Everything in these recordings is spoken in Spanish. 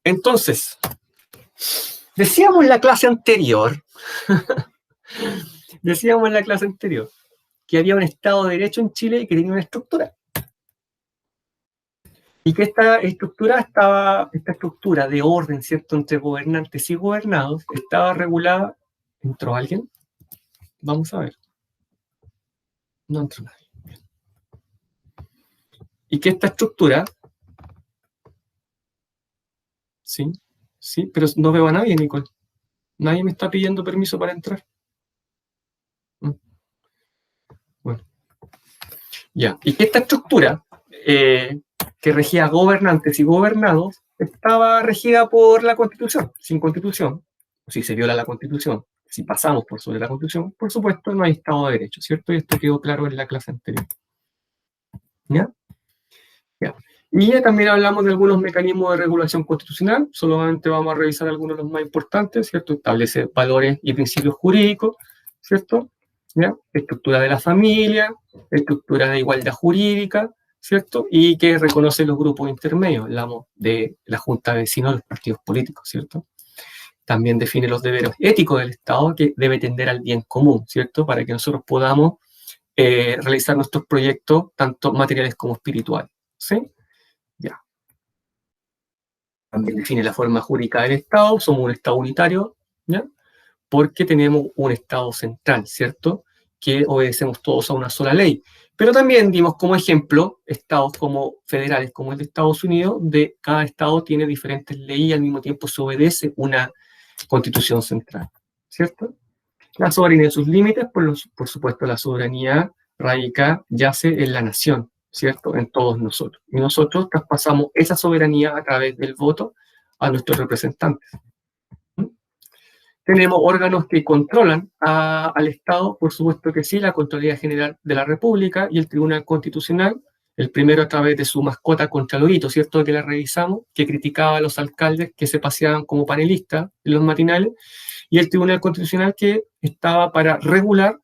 Entonces, decíamos en la clase anterior, que había un Estado de Derecho en Chile y que tenía una estructura. Y que esta estructura de orden, ¿cierto?, entre gobernantes y gobernados, estaba regulada. ¿Entró alguien? Vamos a ver. No entró nadie. Y que esta estructura, sí, pero no veo a nadie, Nicole. Nadie me está pidiendo permiso para entrar. Bueno. Ya. Y que esta estructura, que regía gobernantes y gobernados, estaba regida por la Constitución. Sin Constitución, si se viola la Constitución, si pasamos por sobre la Constitución, por supuesto no hay Estado de Derecho, ¿cierto? Y esto quedó claro en la clase anterior. ¿Ya? Ya. Y ya también hablamos de algunos mecanismos de regulación constitucional, solamente vamos a revisar algunos de los más importantes, ¿cierto? Establece valores y principios jurídicos, ¿cierto? ¿Ya? Estructura de la familia, estructura de igualdad jurídica, ¿cierto? Y que reconoce los grupos intermedios, hablamos de la Junta de Vecinos de los partidos políticos, ¿cierto? También define los deberes éticos del Estado, que debe tender al bien común, ¿cierto? Para que nosotros podamos realizar nuestros proyectos, tanto materiales como espirituales, ¿sí? Ya. También define la forma jurídica del Estado, somos un Estado unitario, ¿ya? Porque tenemos un Estado central, ¿cierto? Que obedecemos todos a una sola ley. Pero también dimos como ejemplo estados como federales, como el de Estados Unidos, de cada estado tiene diferentes leyes y al mismo tiempo se obedece una constitución central, ¿cierto? La soberanía en sus límites, por supuesto, la soberanía radica, yace en la nación, ¿cierto? En todos nosotros. Y nosotros traspasamos esa soberanía a través del voto a nuestros representantes. Tenemos órganos que controlan al Estado, por supuesto que sí, la Contraloría General de la República y el Tribunal Constitucional, el primero a través de su mascota Contralorito, ¿cierto?, que la revisamos, que criticaba a los alcaldes que se paseaban como panelistas en los matinales, y el Tribunal Constitucional que estaba para regular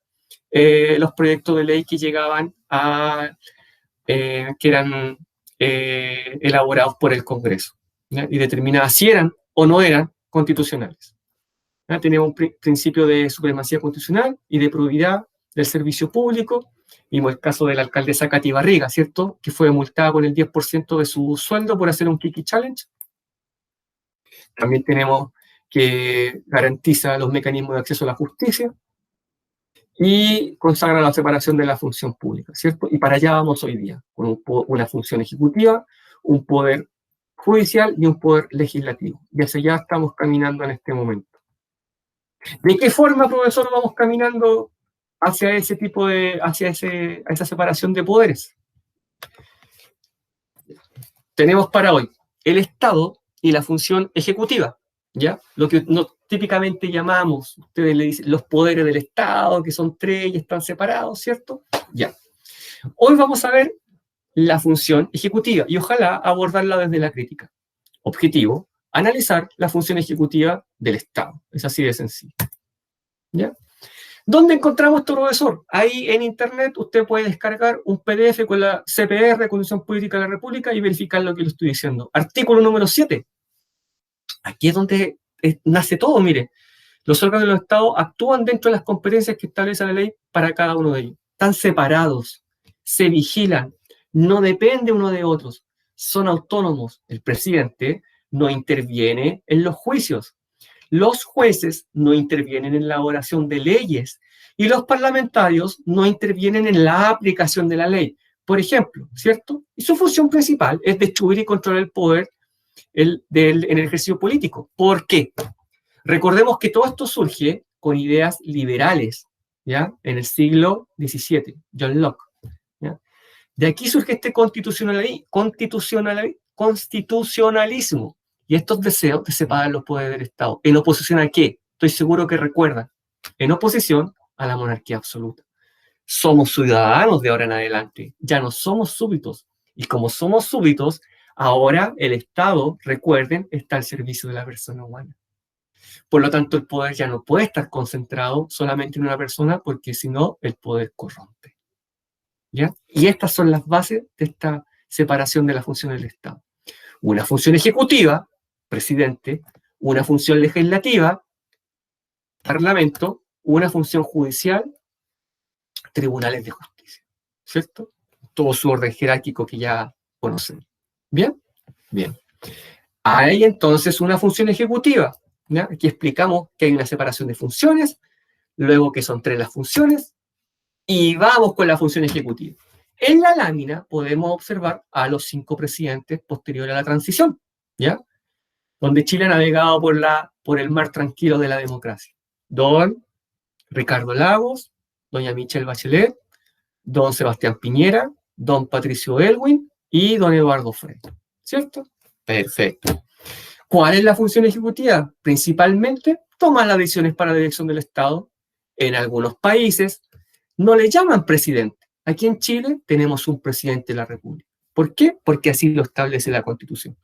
los proyectos de ley que llegaban que eran elaborados por el Congreso, ¿ya? Y determinaba si eran o no eran constitucionales. ¿Ya? Tenemos un principio de supremacía constitucional y de probidad del servicio público. Vimos el caso de la alcaldesa Katy Barriga, ¿cierto?, que fue multada con el 10% de su sueldo por hacer un Kiki Challenge. También tenemos que garantiza los mecanismos de acceso a la justicia y consagra la separación de la función pública, ¿cierto? Y para allá vamos hoy día, con una función ejecutiva, un poder judicial y un poder legislativo. Y hacia allá estamos caminando en este momento. ¿De qué forma, profesor, vamos caminando hacia ese tipo de, a esa separación de poderes? Tenemos para hoy el Estado y la función ejecutiva, ¿ya? Lo que típicamente llamamos, ustedes le dicen, los poderes del Estado, que son 3 y están separados, ¿cierto? Ya. Hoy vamos a ver la función ejecutiva y ojalá abordarla desde la crítica. Objetivo, analizar la función ejecutiva del Estado. Es así de sencillo. ¿Ya? ¿Dónde encontramos esto, profesor? Ahí en internet usted puede descargar un PDF con la CPR, Constitución Política de la República, y verificar lo que le estoy diciendo. Artículo número 7. Aquí es donde nace todo, mire. Los órganos del Estado actúan dentro de las competencias que establece la ley para cada uno de ellos. Están separados, se vigilan, no depende uno de otros, son autónomos. El presidente no interviene en los juicios. Los jueces no intervienen en la elaboración de leyes y los parlamentarios no intervienen en la aplicación de la ley, por ejemplo, ¿cierto? Y su función principal es destruir y controlar el poder en el ejercicio político. ¿Por qué? Recordemos que todo esto surge con ideas liberales, ¿ya? En el siglo XVII, John Locke, ¿ya? De aquí surge este constitucionalismo y estos deseos de separar los poderes del Estado. ¿En oposición a qué? Estoy seguro que recuerdan. En oposición a la monarquía absoluta. Somos ciudadanos de ahora en adelante, ya no somos súbditos. Y como somos súbditos, ahora el Estado, recuerden, está al servicio de la persona humana. Por lo tanto, el poder ya no puede estar concentrado solamente en una persona, porque si no, el poder corrompe. ¿Ya? Y estas son las bases de esta separación de las funciones del Estado. Una función ejecutiva, presidente, una función legislativa, parlamento, una función judicial, tribunales de justicia, ¿cierto? Todo su orden jerárquico que ya conocen. ¿Bien? Bien. Hay entonces una función ejecutiva, ¿ya? Aquí explicamos que hay una separación de funciones, luego que son 3 las funciones, y vamos con la función ejecutiva. En la lámina podemos observar a los 5 presidentes posteriores a la transición, ¿ya? Donde Chile ha navegado por el mar tranquilo de la democracia. Don Ricardo Lagos, doña Michelle Bachelet, don Sebastián Piñera, don Patricio Elwin y don Eduardo Frei. ¿Cierto? Perfecto. ¿Cuál es la función ejecutiva? Principalmente tomar las decisiones para la dirección del Estado. En algunos países no le llaman presidente. Aquí en Chile tenemos un presidente de la República. ¿Por qué? Porque así lo establece la Constitución.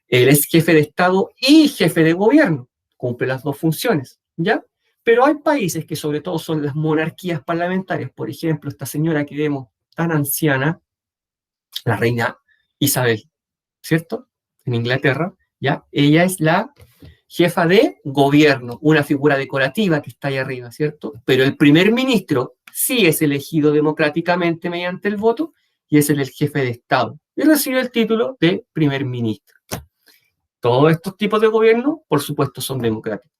Él es jefe de Estado y jefe de gobierno. Cumple las 2 funciones, ¿ya? Pero hay países que sobre todo son las monarquías parlamentarias. Por ejemplo, esta señora que vemos tan anciana, la reina Isabel, ¿cierto? En Inglaterra, ¿ya? Ella es la jefa de gobierno, una figura decorativa que está ahí arriba, ¿cierto? Pero el primer ministro sí es elegido democráticamente mediante el voto y es el jefe de Estado y recibe el título de primer ministro. Todos estos tipos de gobierno, por supuesto, son democráticos,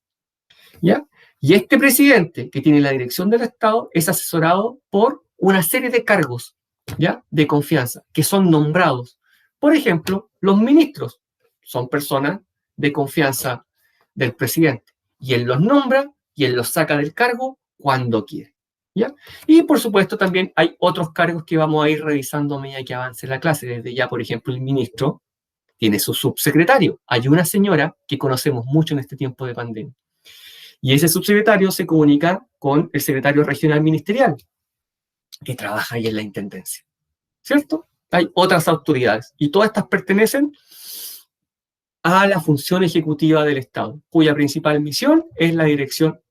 ¿ya? Y este presidente que tiene la dirección del Estado es asesorado por una serie de cargos, ¿ya? De confianza, que son nombrados. Por ejemplo, los ministros son personas de confianza del presidente. Y él los nombra y él los saca del cargo cuando quiere, ¿ya? Y por supuesto también hay otros cargos que vamos a ir revisando a medida que avance la clase. Desde ya, por ejemplo, el ministro tiene su subsecretario. Hay una señora que conocemos mucho en este tiempo de pandemia. Y ese subsecretario se comunica con el secretario regional ministerial, que trabaja ahí en la intendencia, ¿cierto? Hay otras autoridades y todas estas pertenecen a la función ejecutiva del Estado, cuya principal misión es la dirección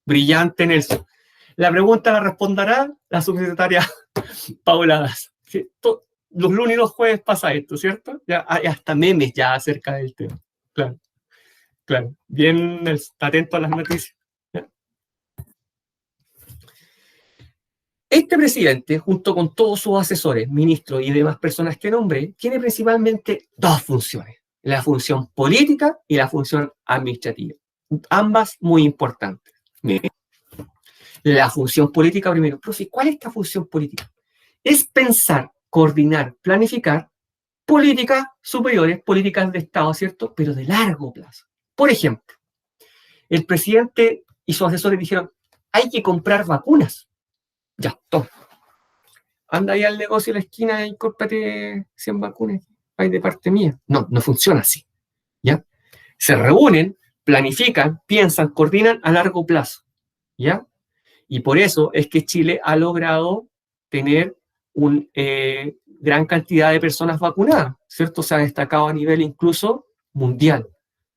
brillante, Nelson. La pregunta la responderá la subsecretaria Paola Daza. ¿Sí? Los lunes y los jueves pasa esto, ¿cierto? Ya hay hasta memes ya acerca del tema. Claro, claro. Bien, atento a las noticias. ¿Ya? Este presidente, junto con todos sus asesores, ministros y demás personas que nombré, tiene principalmente 2 funciones. La función política y la función administrativa. Ambas muy importantes. Miren, la función política primero. Profe, ¿cuál es esta función política? Es pensar, coordinar, planificar políticas superiores, políticas de Estado, ¿cierto? Pero de largo plazo. Por ejemplo, el presidente y sus asesores dijeron, hay que comprar vacunas. Ya, toma. Anda ahí al negocio de la esquina y cómprate 100 vacunas. Hay de parte mía. No, no funciona así. ¿Ya? Se reúnen, planifican, piensan, coordinan a largo plazo. ¿Ya? Y por eso es que Chile ha logrado tener una gran cantidad de personas vacunadas, ¿cierto? Se ha destacado a nivel incluso mundial,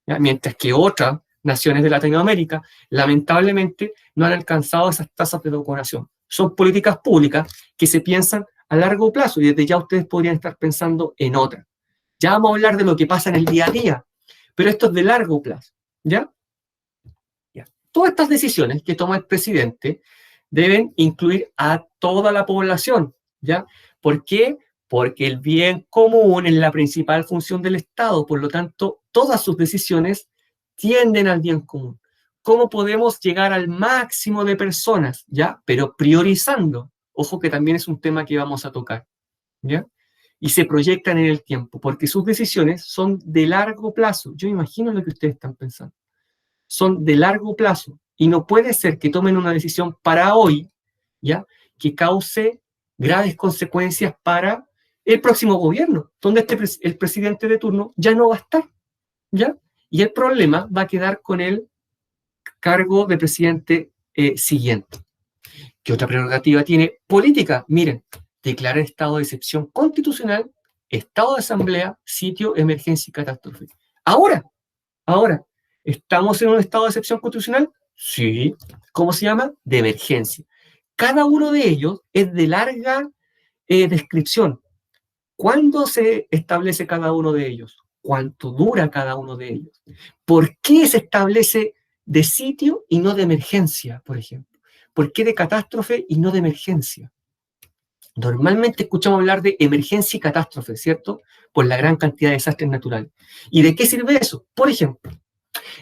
¿ya? Mientras que otras naciones de Latinoamérica, lamentablemente, no han alcanzado esas tasas de vacunación. Son políticas públicas que se piensan a largo plazo y desde ya ustedes podrían estar pensando en otras. Ya vamos a hablar de lo que pasa en el día a día, pero esto es de largo plazo, ¿ya? Todas estas decisiones que toma el presidente deben incluir a toda la población, ¿ya? ¿Por qué? Porque el bien común es la principal función del Estado, por lo tanto, todas sus decisiones tienden al bien común. ¿Cómo podemos llegar al máximo de personas, ¿ya? Pero priorizando. Ojo que también es un tema que vamos a tocar, ¿ya? Y se proyectan en el tiempo, porque sus decisiones son de largo plazo. Yo imagino lo que ustedes están pensando. Son de largo plazo y no puede ser que tomen una decisión para hoy, ¿ya? Que cause graves consecuencias para el próximo gobierno, donde el presidente de turno ya no va a estar, ¿ya? Y el problema va a quedar con el cargo de presidente siguiente. ¿Qué otra prerrogativa tiene? Política. Miren, declarar estado de excepción constitucional, estado de asamblea, sitio, emergencia y catástrofe. Ahora, ¿estamos en un estado de excepción constitucional? Sí. ¿Cómo se llama? De emergencia. Cada uno de ellos es de larga descripción. ¿Cuándo se establece cada uno de ellos? cuánto dura cada uno de ellos. ¿Por qué se establece de sitio y no de emergencia, por ejemplo? ¿Por qué de catástrofe y no de emergencia? Normalmente escuchamos hablar de emergencia y catástrofe, ¿cierto? Por la gran cantidad de desastres naturales. ¿Y de qué sirve eso? Por ejemplo,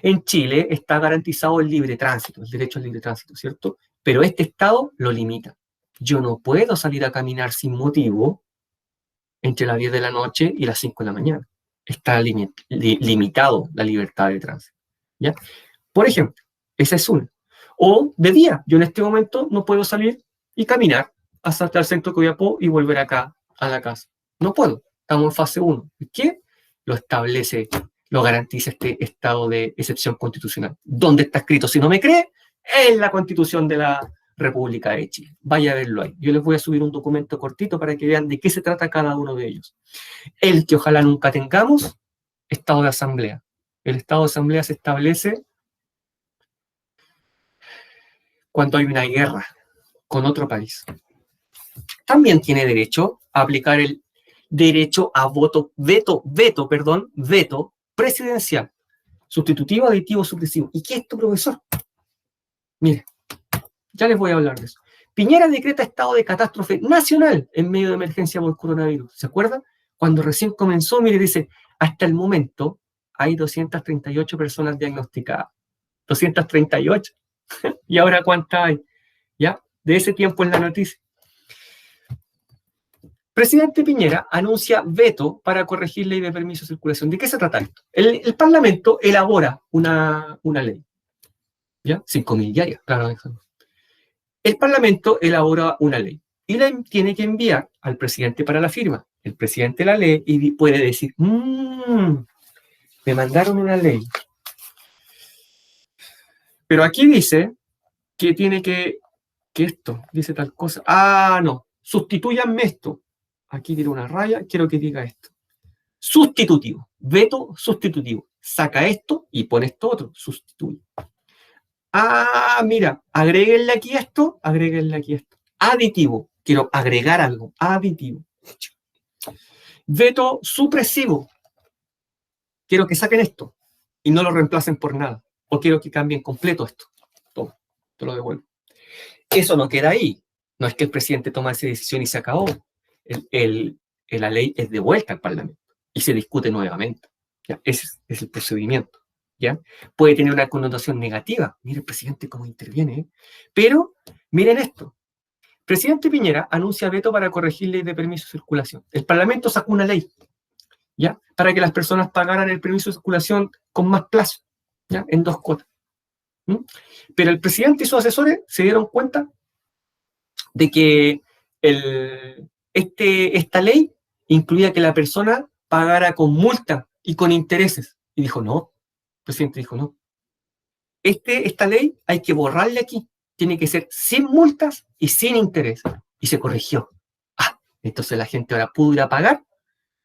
en Chile está garantizado el libre tránsito, el derecho al libre tránsito, ¿cierto? Pero este Estado lo limita. Yo no puedo salir a caminar sin motivo entre las 10 de la noche y las 5 de la mañana. Está limitado la libertad de tránsito, ¿ya? Por ejemplo, esa es una. O de día, yo en este momento no puedo salir y caminar hasta el centro de Copiapó y volver acá a la casa. No puedo, estamos en fase 1. ¿Qué? Lo establece, lo garantiza este estado de excepción constitucional. ¿Dónde está escrito? Si no me cree, en la Constitución de la República de Chile. Vaya a verlo ahí. Yo les voy a subir un documento cortito para que vean de qué se trata cada uno de ellos. El que ojalá nunca tengamos, estado de asamblea. El estado de asamblea se establece cuando hay una guerra con otro país. También tiene derecho a aplicar el derecho a veto presidencial, sustitutivo, aditivo, supresivo. ¿Y qué es esto, profesor? Mire, ya les voy a hablar de eso. Piñera decreta estado de catástrofe nacional en medio de emergencia por coronavirus. ¿Se acuerdan? Cuando recién comenzó, mire, dice, hasta el momento hay 238 personas diagnosticadas. 238. ¿Y ahora cuántas hay? ¿Ya? De ese tiempo en la noticia. Presidente Piñera anuncia veto para corregir ley de permiso de circulación. ¿De qué se trata esto? El Parlamento elabora una ley. ¿Ya? 5.000 diarias, claro. El Parlamento elabora una ley y la tiene que enviar al presidente para la firma. El presidente la lee y puede decir, me mandaron una ley. Pero aquí dice que tiene que esto, dice tal cosa. Ah, no, sustitúyanme esto. Aquí tiene una raya, quiero que diga esto. Sustitutivo, veto sustitutivo. Saca esto y pone esto otro, sustituye. Ah, mira, agréguenle aquí esto, agréguenle aquí esto. Aditivo, quiero agregar algo, aditivo. Veto supresivo, quiero que saquen esto y no lo reemplacen por nada. O quiero que cambien completo esto. Toma, te lo devuelvo. Eso no queda ahí. No es que el presidente toma esa decisión y se acabó. La ley es devuelta al Parlamento y se discute nuevamente. ¿Ya? Ese es el procedimiento. ¿Ya? Puede tener una connotación negativa. Mire el presidente cómo interviene. Pero miren esto. Presidente Piñera anuncia veto para corregir ley de permiso de circulación. El Parlamento sacó una ley, ¿ya? Para que las personas pagaran el permiso de circulación con más plazo, ¿ya? En 2 cuotas. Pero el presidente y sus asesores se dieron cuenta de que esta ley incluía que la persona pagara con multa y con intereses. Y dijo, no. El presidente dijo, no. Esta ley hay que borrarle aquí. Tiene que ser sin multas y sin interés. Y se corrigió. Entonces la gente ahora pudo ir a pagar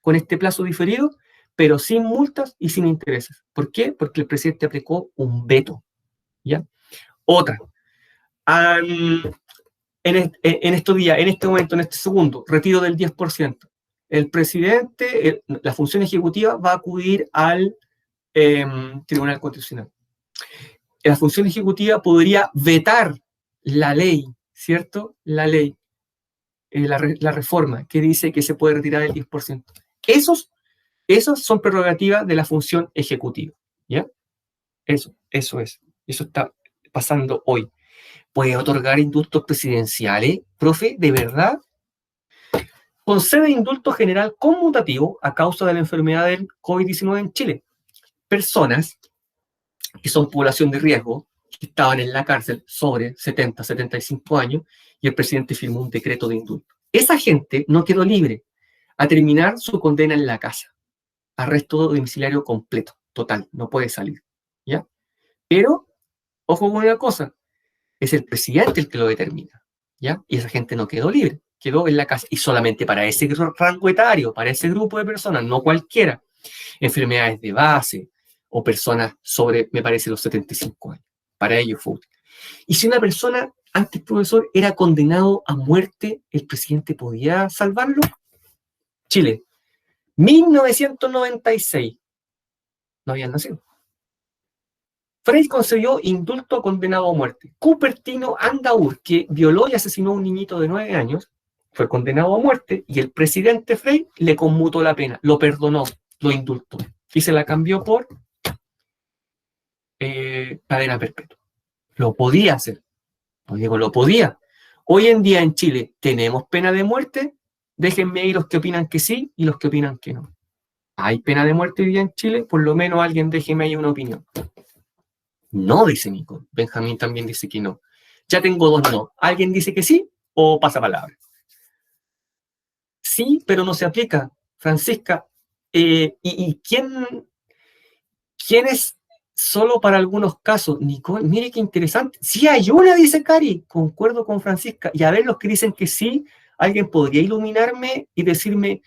con este plazo diferido, pero sin multas y sin intereses. ¿Por qué? Porque el presidente aplicó un veto. ¿Ya? Otra. En estos días, en este momento, en este segundo, retiro del 10%. El presidente, la función ejecutiva va a acudir al Tribunal Constitucional. La función ejecutiva podría vetar la ley, ¿cierto? La ley, la reforma que dice que se puede retirar el 10%. Esos son prerrogativas de la función ejecutiva, ¿ya? Eso es. Eso está pasando hoy. ¿Puede otorgar indultos presidenciales, profe? ¿De verdad? Concede indulto general conmutativo a causa de la enfermedad del COVID-19 en Chile. Personas que son población de riesgo, que estaban en la cárcel sobre 70, 75 años, y el presidente firmó un decreto de indulto. Esa gente no quedó libre a terminar su condena en la casa. Arresto domiciliario completo, total, no puede salir, ¿ya? Pero, ojo con una cosa, es el presidente el que lo determina, ¿ya? Y esa gente no quedó libre, quedó en la casa, y solamente para ese rango etario, para ese grupo de personas, no cualquiera. Enfermedades de base, o personas sobre, me parece, los 75 años. Para ello fue útil. Y si una persona, antes profesor, era condenado a muerte, ¿el presidente podía salvarlo? Chile, 1996, no habían nacido. Frey concedió indulto a condenado a muerte. Cupertino Andaur, que violó y asesinó a un niñito de 9 años, fue condenado a muerte y el presidente Frey le conmutó la pena, lo perdonó, lo indultó y se la cambió por cadena perpetua. Lo podía hacer, no digo lo podía. Hoy en día en Chile tenemos pena de muerte. Déjenme ahí los que opinan que sí y los que opinan que no. ¿Hay pena de muerte hoy día en Chile? Por lo menos alguien déjeme ahí una opinión. No, dice Nico. Benjamín también dice que no. Ya tengo dos no. ¿Alguien dice que sí o pasa palabra? Sí, pero no se aplica. Francisca, ¿y quién es solo para algunos casos? Nicole, mire qué interesante. Sí hay una, dice Cari. Concuerdo con Francisca. Y a ver los que dicen que sí, ¿alguien podría iluminarme y decirme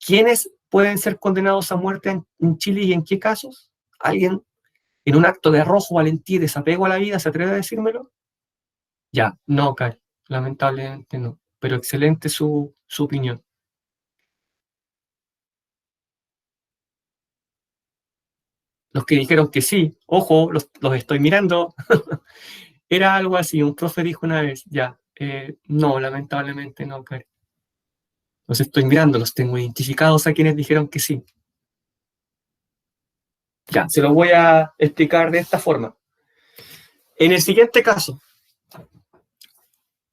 quiénes pueden ser condenados a muerte en Chile y en qué casos? ¿Alguien en un acto de arrojo, valentía y desapego a la vida se atreve a decírmelo? Ya, no, Cari. Lamentablemente no. Pero excelente su opinión. Los que dijeron que sí, ojo, los estoy mirando. Era algo así, un profe dijo una vez, ya, no, lamentablemente no, Cari. Los estoy mirando, los tengo identificados a quienes dijeron que sí. Ya, se lo voy a explicar de esta forma. En el siguiente caso,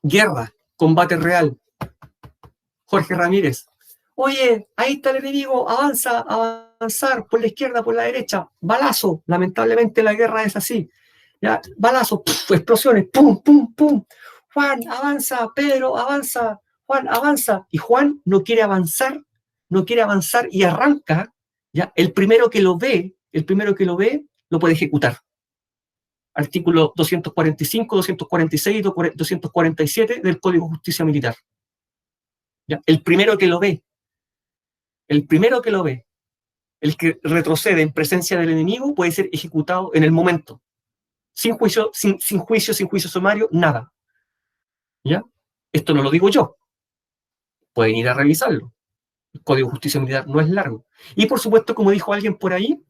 guerra, combate real. Jorge Ramírez. Oye, ahí está el enemigo, avanza, avanzar por la izquierda, por la derecha, balazo. Lamentablemente la guerra es así. ¿Ya? Balazo, puf, explosiones, pum, pum, pum. Juan, avanza, Pedro, avanza, Juan, avanza. Y Juan no quiere avanzar y arranca. ¿Ya? El primero que lo ve, lo puede ejecutar. Artículo 245, 246, 247 del Código de Justicia Militar. ¿Ya? El primero que lo ve, el que retrocede en presencia del enemigo puede ser ejecutado en el momento, sin juicio, sin juicio sumario, nada. ¿Ya? Esto no lo digo yo, pueden ir a revisarlo. El Código de Justicia Militar no es largo. Y por supuesto, como dijo alguien por ahí,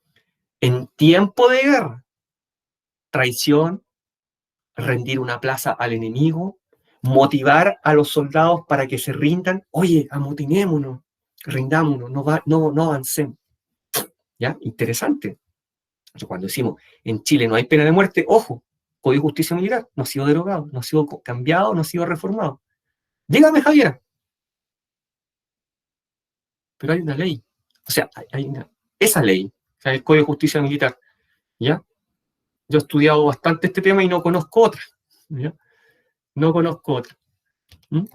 en tiempo de guerra, traición, rendir una plaza al enemigo, motivar a los soldados para que se rindan. Oye, amotinémonos, rindámonos, no avancemos. ¿Ya? Interesante. Cuando decimos en Chile no hay pena de muerte, ojo, Código de Justicia Militar no ha sido derogado, no ha sido cambiado, no ha sido reformado. Dígame, Javier, pero hay una ley. O sea, esa ley, o sea, el Código de Justicia Militar, ¿ya? Yo he estudiado bastante este tema y no conozco otra, ¿ya? No conozco otra. ¿Mm?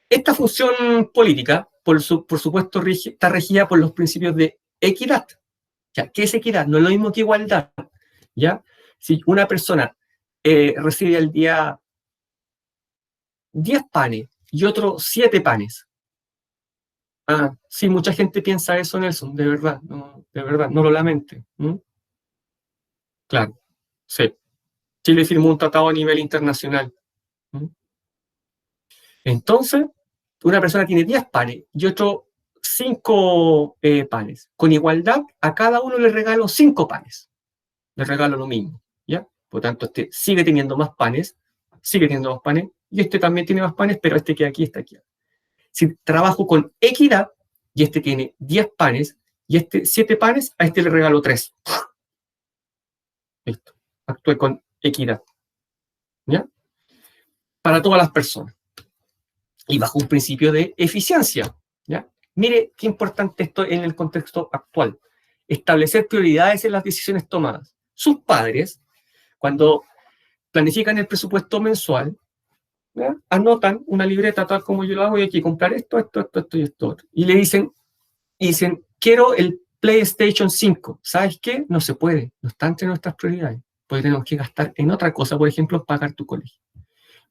Esta función política, por supuesto, está regida por los principios de equidad. ¿Ya? ¿Qué es equidad? No es lo mismo que igualdad. ¿Ya? Si una persona recibe al día 10 panes y otro 7 panes. Sí, mucha gente piensa eso, Nelson, de verdad, no lo lamente. Claro, sí. Chile firmó un tratado a nivel internacional. Entonces, una persona tiene 10 panes y otro 5 panes. Con igualdad, a cada uno le regalo 5 panes. Le regalo lo mismo, ¿ya? Por tanto, este sigue teniendo más panes, y este también tiene más panes, pero este que aquí está aquí. Si trabajo con equidad, y este tiene 10 panes, y este 7 panes, a este le regalo 3. Listo. Actué con equidad. ¿Ya? Para todas las personas. Y bajo un principio de eficiencia. ¿Ya? Mire qué importante esto en el contexto actual. Establecer prioridades en las decisiones tomadas. Sus padres, cuando planifican el presupuesto mensual, ¿ya? Anotan una libreta tal como yo lo hago y hay que comprar esto y esto. Y le dicen, quiero el PlayStation 5. ¿Sabes qué? No se puede, no está entre nuestras prioridades. Porque tenemos que gastar en otra cosa, por ejemplo, pagar tu colegio.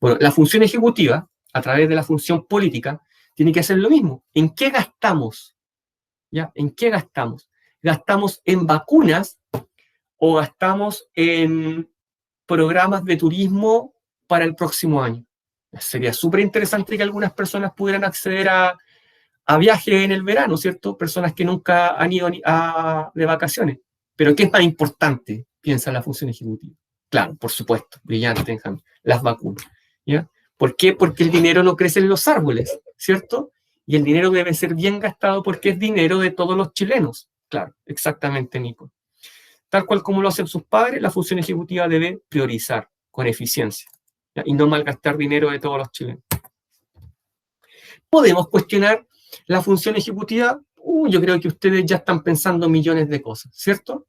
Bueno, la función ejecutiva, a través de la función política, tiene que hacer lo mismo. ¿En qué gastamos? ¿Ya? ¿En qué gastamos? ¿Gastamos en vacunas o gastamos en programas de turismo para el próximo año? Sería súper interesante que algunas personas pudieran acceder a viajes en el verano, ¿cierto? Personas que nunca han ido de vacaciones. Pero ¿qué es más importante? Piensa la función ejecutiva. Claro, por supuesto, brillante, Benjamín, las vacunas. ¿Ya? ¿Por qué? Porque el dinero no crece en los árboles, ¿cierto? Y el dinero debe ser bien gastado porque es dinero de todos los chilenos. Claro, exactamente, Nico. Tal cual como lo hacen sus padres, la función ejecutiva debe priorizar con eficiencia, ¿ya? Y no malgastar dinero de todos los chilenos. ¿Podemos cuestionar la función ejecutiva? Yo creo que ustedes ya están pensando millones de cosas, ¿cierto?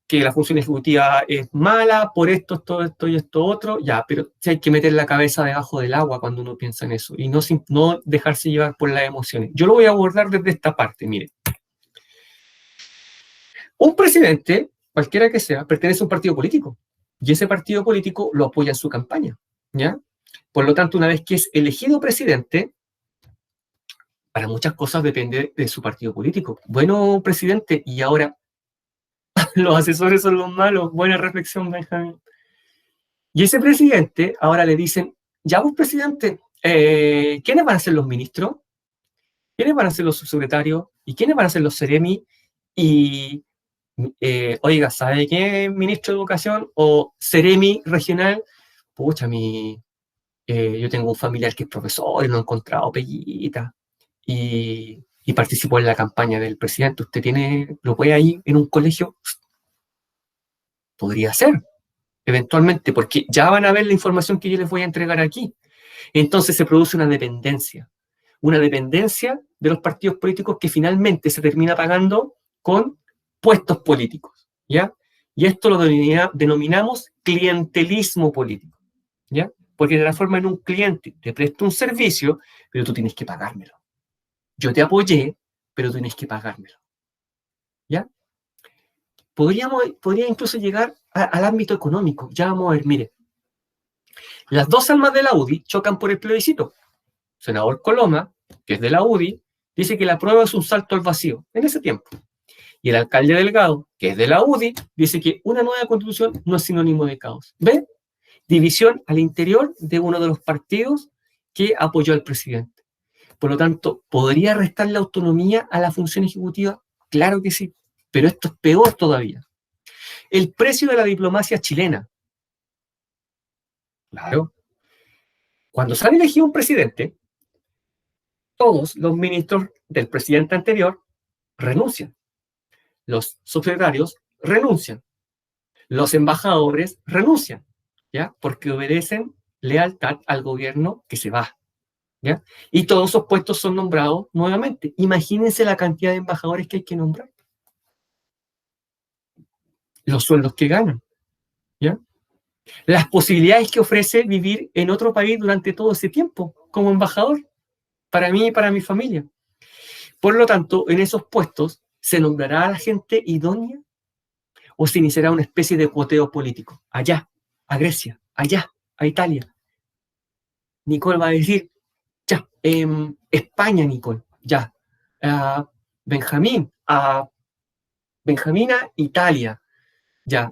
Que la función ejecutiva es mala por esto, todo esto y esto otro, ya, pero sí hay que meter la cabeza debajo del agua cuando uno piensa en eso y no dejarse llevar por las emociones. Yo lo voy a abordar desde esta parte, mire. Un presidente, cualquiera que sea, pertenece a un partido político y ese partido político lo apoya en su campaña, ¿ya? Por lo tanto, una vez que es elegido presidente, para muchas cosas depende de su partido político. Bueno, presidente, y ahora los asesores son los malos. Buena reflexión, Benjamín. Y ese presidente, ahora le dicen, ya vos, presidente, ¿quiénes van a ser los ministros? ¿Quiénes van a ser los subsecretarios? ¿Y quiénes van a ser los seremi? Y, oiga, ¿sabe qué ministro de Educación o seremi regional? Pucha, yo tengo un familiar que es profesor y no ha encontrado peguita. Y participó en la campaña del presidente. ¿Usted lo puede ahí en un colegio? Podría ser, eventualmente, porque ya van a ver la información que yo les voy a entregar aquí. Entonces se produce una dependencia de los partidos políticos que finalmente se termina pagando con puestos políticos, ¿ya? Y esto lo denominamos clientelismo político, ¿ya? Porque te transforma en un cliente, te presto un servicio, pero tú tienes que pagármelo. Yo te apoyé, pero tú tienes que pagármelo, ¿ya? Podría incluso llegar al ámbito económico. Ya vamos a ver, mire, las dos almas de la UDI chocan por el plebiscito. Senador Coloma, que es de la UDI, dice que la prueba es un salto al vacío en ese tiempo. Y el alcalde Delgado, que es de la UDI, dice que una nueva constitución no es sinónimo de caos. ¿Ve? División al interior de uno de los partidos que apoyó al presidente. Por lo tanto, ¿podría restar la autonomía a la función ejecutiva? Claro que sí, pero esto es peor todavía. El precio de la diplomacia chilena. Claro. Cuando se ha elegido un presidente, todos los ministros del presidente anterior renuncian. Los subsecretarios renuncian. Los embajadores renuncian, ¿ya? Porque obedecen lealtad al gobierno que se va, ¿ya? Y todos esos puestos son nombrados nuevamente. Imagínense la cantidad de embajadores que hay que nombrar. Los sueldos que ganan, ¿ya? Las posibilidades que ofrece vivir en otro país durante todo ese tiempo como embajador, para mí y para mi familia. Por lo tanto, en esos puestos, ¿se nombrará a la gente idónea o se iniciará una especie de cuoteo político? Allá, a Grecia, allá, a Italia. Nicole va a decir, ya, España, Nicole, ya, Benjamín, Benjamina, Italia, ya,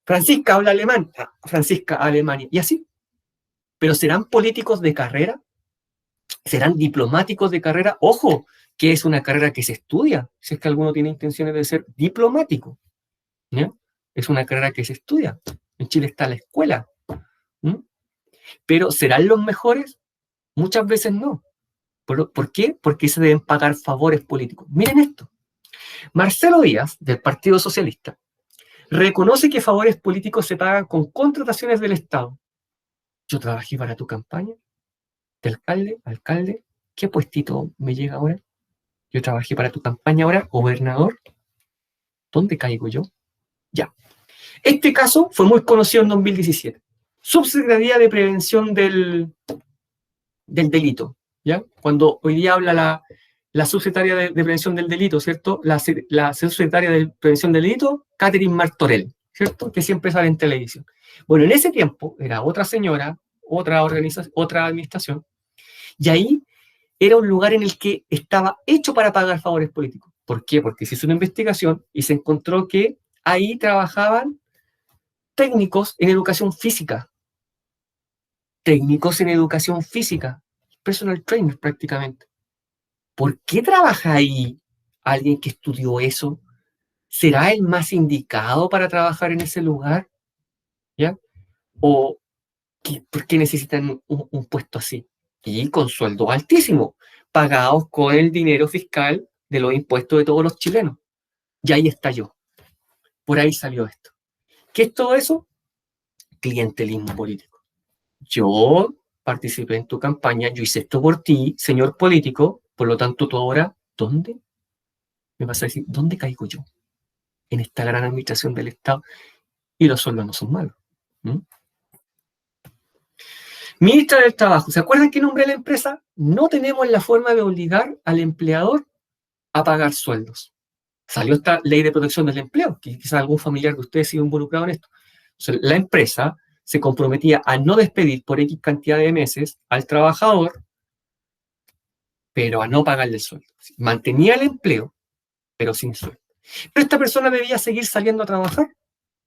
Francisca habla alemán, Francisca, Alemania, y así. Pero ¿serán políticos de carrera? ¿Serán diplomáticos de carrera? Ojo, que es una carrera que se estudia, si es que alguno tiene intenciones de ser diplomático, ¿ya? Es una carrera que se estudia. En Chile está la escuela. ¿Mm? Pero ¿serán los mejores? Muchas veces no. ¿Por qué? Porque se deben pagar favores políticos. Miren esto. Marcelo Díaz, del Partido Socialista, reconoce que favores políticos se pagan con contrataciones del Estado. Yo trabajé para tu campaña, de alcalde, ¿qué puestito me llega ahora? Yo trabajé para tu campaña ahora, gobernador. ¿Dónde caigo yo? Ya. Este caso fue muy conocido en 2017. Subsecretaría de Prevención del Delito, ¿ya? Cuando hoy día habla la subsecretaria de Prevención del Delito, ¿cierto? La subsecretaria de Prevención del Delito, Catherine Martorell, ¿cierto? Que siempre sale en televisión. Bueno, en ese tiempo era otra señora, otra organización, otra administración, y ahí era un lugar en el que estaba hecho para pagar favores políticos. ¿Por qué? Porque se hizo una investigación y se encontró que ahí trabajaban técnicos en educación física. técnicos en educación física, personal trainer prácticamente. ¿Por qué trabaja ahí alguien que estudió eso? ¿Será el más indicado para trabajar en ese lugar? ¿Ya? ¿O por qué necesitan un puesto así? Y con sueldos altísimos, pagados con el dinero fiscal de los impuestos de todos los chilenos. Y ahí estalló. Por ahí salió esto. ¿Qué es todo eso? Clientelismo político. Yo participé en tu campaña, yo hice esto por ti, señor político, por lo tanto tú ahora, ¿dónde? Me vas a decir, ¿dónde caigo yo? En esta gran administración del Estado. Y los sueldos no son malos. ¿Mm? Ministra del Trabajo, ¿se acuerdan qué nombre de la empresa? No tenemos la forma de obligar al empleador a pagar sueldos. Salió esta ley de protección del empleo, que quizás algún familiar de ustedes sigue involucrado en esto. O sea, la empresa se comprometía a no despedir por X cantidad de meses al trabajador, pero a no pagarle el sueldo. Mantenía el empleo, pero sin sueldo. Pero esta persona debía seguir saliendo a trabajar,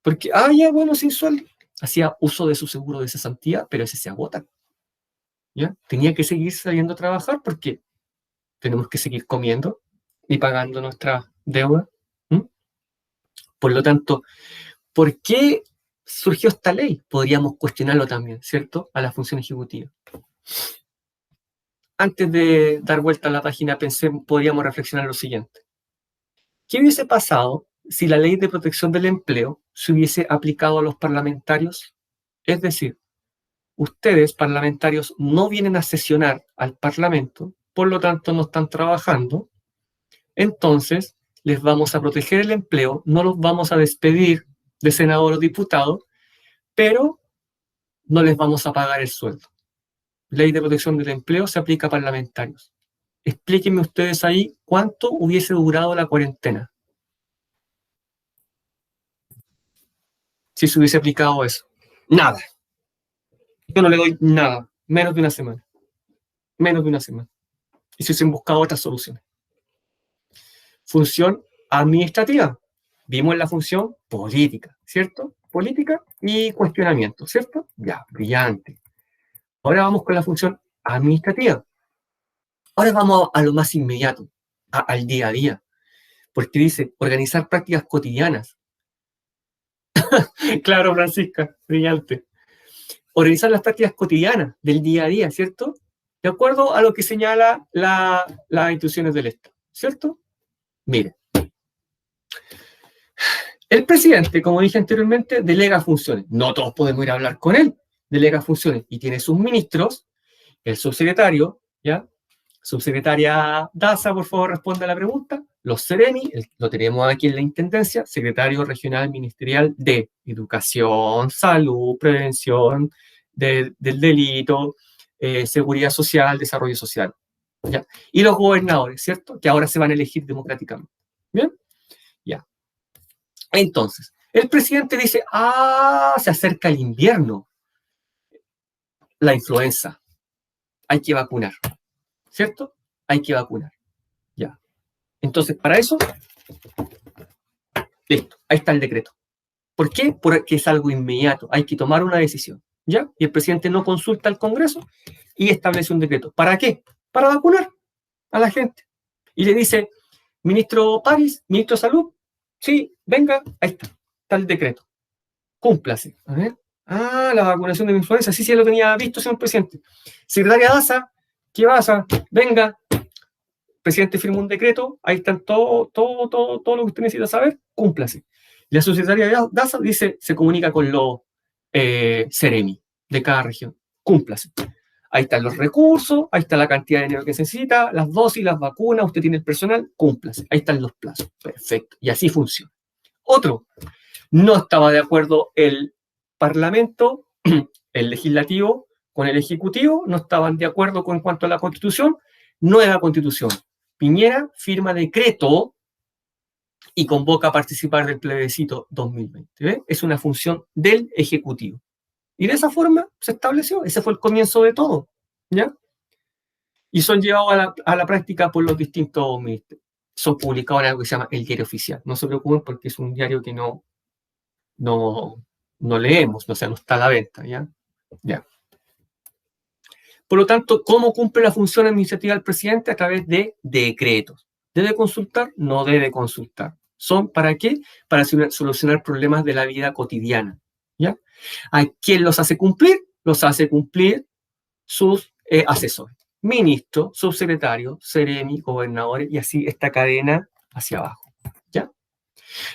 porque, ya, bueno, sin sueldo. Hacía uso de su seguro de cesantía, pero ese se agota. ¿Ya? Tenía que seguir saliendo a trabajar porque tenemos que seguir comiendo y pagando nuestra deuda. ¿Mm? Por lo tanto, ¿por qué surgió esta ley? Podríamos cuestionarlo también, ¿cierto? A la función ejecutiva. Antes de dar vuelta a la página, pensé, podríamos reflexionar lo siguiente. ¿Qué hubiese pasado si la ley de protección del empleo se hubiese aplicado a los parlamentarios? Es decir, ustedes, parlamentarios, no vienen a sesionar al Parlamento, por lo tanto no están trabajando, entonces les vamos a proteger el empleo, no los vamos a despedir de senador o diputado, pero no les vamos a pagar el sueldo. Ley de protección del empleo se aplica a parlamentarios. Explíquenme ustedes ahí cuánto hubiese durado la cuarentena si se hubiese aplicado eso. Nada. Yo no le doy nada. Menos de una semana. Menos de una semana. Y se hubiesen buscado otras soluciones. Función administrativa. Vimos la función política, ¿cierto? Política y cuestionamiento, ¿cierto? Ya, brillante. Ahora vamos con la función administrativa. Ahora vamos a lo más inmediato, al día a día, porque dice organizar prácticas cotidianas. Claro, Francisca, brillante. Organizar las prácticas cotidianas del día a día, ¿cierto? De acuerdo a lo que señala las instituciones del Estado, ¿cierto? Mire, el presidente, como dije anteriormente, delega funciones. No todos podemos ir a hablar con él. Delega funciones y tiene sus ministros, el subsecretario, ¿ya? Subsecretaria Daza, por favor, responda a la pregunta. Los Seremi, lo tenemos aquí en la Intendencia, Secretario Regional Ministerial de Educación, Salud, Prevención del Delito, Seguridad Social, Desarrollo Social. ¿Ya? Y los gobernadores, ¿cierto? Que ahora se van a elegir democráticamente. ¿Bien? Ya. Entonces, el presidente dice, se acerca el invierno, la influenza, hay que vacunar, ¿cierto? Hay que vacunar, ya. Entonces, para eso, listo, ahí está el decreto. ¿Por qué? Porque es algo inmediato, hay que tomar una decisión, ¿ya? Y el presidente no consulta al Congreso y establece un decreto. ¿Para qué? Para vacunar a la gente. Y le dice, ministro París, ministro de Salud, sí, venga, ahí está el decreto. Cúmplase. A ver. La vacunación de la influenza. Sí, sí, lo tenía visto, señor presidente. Secretaria Daza, ¿qué pasa? Venga. El presidente firma un decreto, ahí están todo lo que usted necesita saber, cúmplase. La secretaria Daza dice, se comunica con los Seremi de cada región. Cúmplase. Ahí están los recursos, ahí está la cantidad de dinero que se necesita, las dosis, las vacunas, usted tiene el personal, cúmplase. Ahí están los plazos. Perfecto. Y así funciona. Otro, no estaba de acuerdo el Parlamento, el legislativo, con el ejecutivo, no estaban de acuerdo con cuanto a la Constitución, nueva Constitución. Piñera firma decreto y convoca a participar del plebiscito 2020. ¿Ve? Es una función del ejecutivo. Y de esa forma se estableció, ese fue el comienzo de todo, ¿ya? Y son llevados a la práctica por los distintos ministerios. Son publicados en algo que se llama el Diario Oficial. No se preocupen porque es un diario que no leemos, o sea, no está a la venta, ¿ya? Ya. Por lo tanto, ¿cómo cumple la función administrativa del presidente? A través de decretos. ¿Debe consultar? No debe consultar. ¿Son para qué? Para solucionar problemas de la vida cotidiana. ¿Ya? ¿A quién los hace cumplir? Los hace cumplir sus asesores. Ministro, subsecretario, seremi, gobernadores, y así esta cadena hacia abajo. ¿Ya?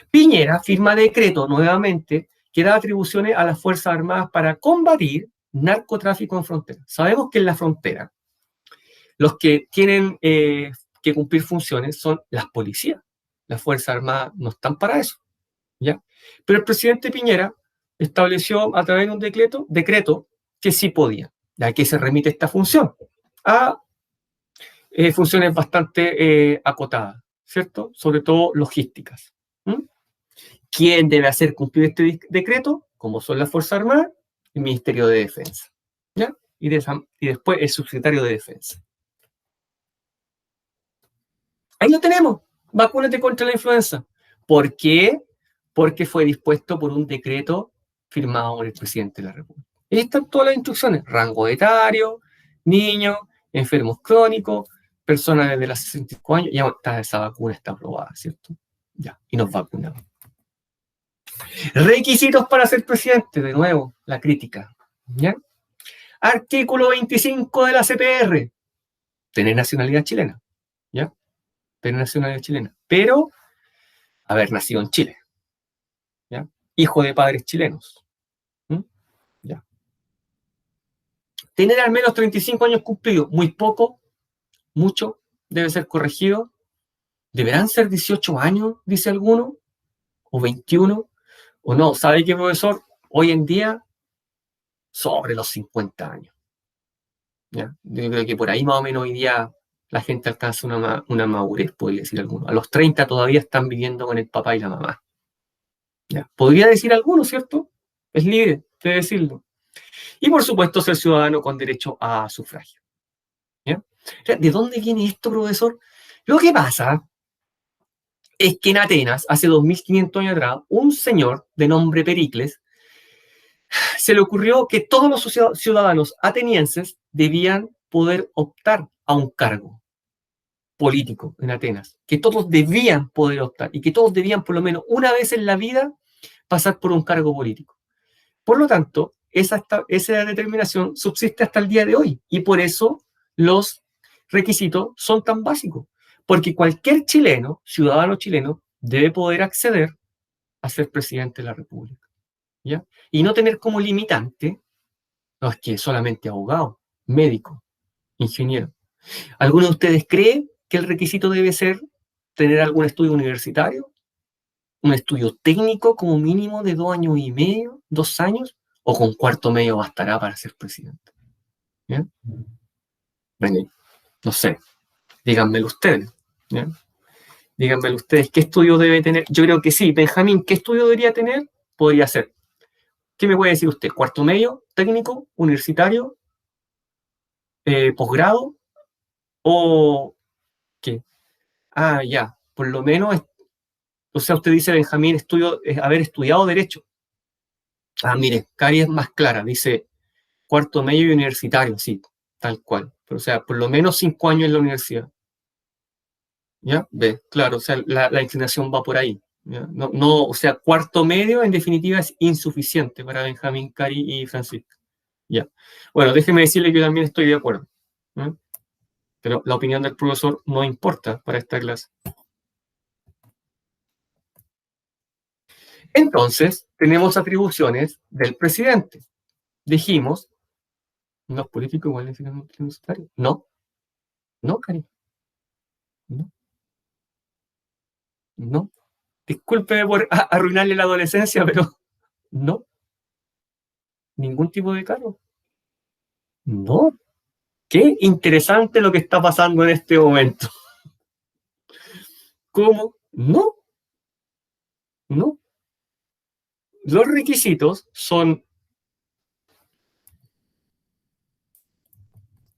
Piñera firma decreto nuevamente que da atribuciones a las Fuerzas Armadas para combatir narcotráfico en frontera. Sabemos que en la frontera los que tienen que cumplir funciones son las policías. Las Fuerzas Armadas no están para eso. ¿Ya? Pero el presidente Piñera estableció a través de un decreto que sí podía. ¿A qué se remite esta función? A funciones bastante acotadas, ¿cierto? Sobre todo logísticas. ¿Mm? ¿Quién debe hacer cumplir este decreto? Como son las Fuerzas Armadas, el Ministerio de Defensa. ¿Ya? Y después el subsecretario de Defensa. Ahí lo tenemos. Vacúnate contra la influenza. ¿Por qué? Porque fue dispuesto por un decreto firmado por el presidente de la República. Ahí están todas las instrucciones. Rango etario, niños, enfermos crónicos, personas desde los 65 años. Ya está, esa vacuna está aprobada, ¿cierto? Ya, y nos vacunamos. Requisitos para ser presidente, de nuevo, la crítica. ¿Ya? Artículo 25 de la CPR. Tener nacionalidad chilena. ¿Ya? Tener nacionalidad chilena. Pero haber nacido en Chile. ¿Ya? Hijo de padres chilenos. ¿Mm? ¿Ya? Tener al menos 35 años cumplidos. Muy poco, mucho, debe ser corregido. ¿Deberán ser 18 años, dice alguno? ¿O 21? ¿O no? ¿Sabe qué, profesor? Hoy en día, sobre los 50 años. ¿Ya? Yo creo que por ahí más o menos hoy día la gente alcanza una madurez, podría decir alguno. A los 30 todavía están viviendo con el papá y la mamá. ¿Ya? Podría decir alguno, ¿cierto? Es libre de decirlo. Y por supuesto ser ciudadano con derecho a sufragio. ¿Ya? ¿De dónde viene esto, profesor? Lo que pasa es que en Atenas, hace 2500 años atrás, un señor de nombre Pericles se le ocurrió que todos los ciudadanos atenienses debían poder optar a un cargo político en Atenas, que todos debían poder optar y que todos debían por lo menos una vez en la vida pasar por un cargo político. Por lo tanto, esa determinación subsiste hasta el día de hoy y por eso los requisitos son tan básicos, porque cualquier chileno, ciudadano chileno, debe poder acceder a ser presidente de la República. ¿Ya? Y no tener como limitante, no es que solamente abogado, médico, ingeniero. ¿Alguno de ustedes cree que el requisito debe ser tener algún estudio universitario? ¿Un estudio técnico como mínimo de 2 años y medio, 2 años? ¿O con cuarto medio bastará para ser presidente? ¿Ya? Bueno, no sé, díganmelo ustedes. ¿Ya? Díganmelo ustedes, ¿qué estudio debe tener? Yo creo que sí, Benjamín, ¿qué estudio debería tener? Podría ser. ¿Qué me puede decir usted? ¿Cuarto medio, técnico, universitario, posgrado o qué? Ah, ya, por lo menos, o sea, usted dice, Benjamín, haber estudiado Derecho. Ah, mire, Cari es más clara, dice cuarto medio y universitario, sí, tal cual. Pero, o sea, por lo menos 5 años en la universidad. ¿Ya? Ve, claro, o sea, la inclinación va por ahí. ¿Ya? No, no, o sea, cuarto medio en definitiva es insuficiente para Benjamín, Cari y Francisco. ¿Ya? Bueno, déjeme decirle que yo también estoy de acuerdo. ¿Ya? Pero la opinión del profesor no importa para esta clase. Entonces, tenemos atribuciones del presidente. Dijimos, ¿los políticos igual necesitan un universitario? No, no, Cari. No, no. Discúlpeme por arruinarle la adolescencia, pero no, ningún tipo de cargo. No. Qué interesante lo que está pasando en este momento. ¿Cómo? No, no. Los requisitos son,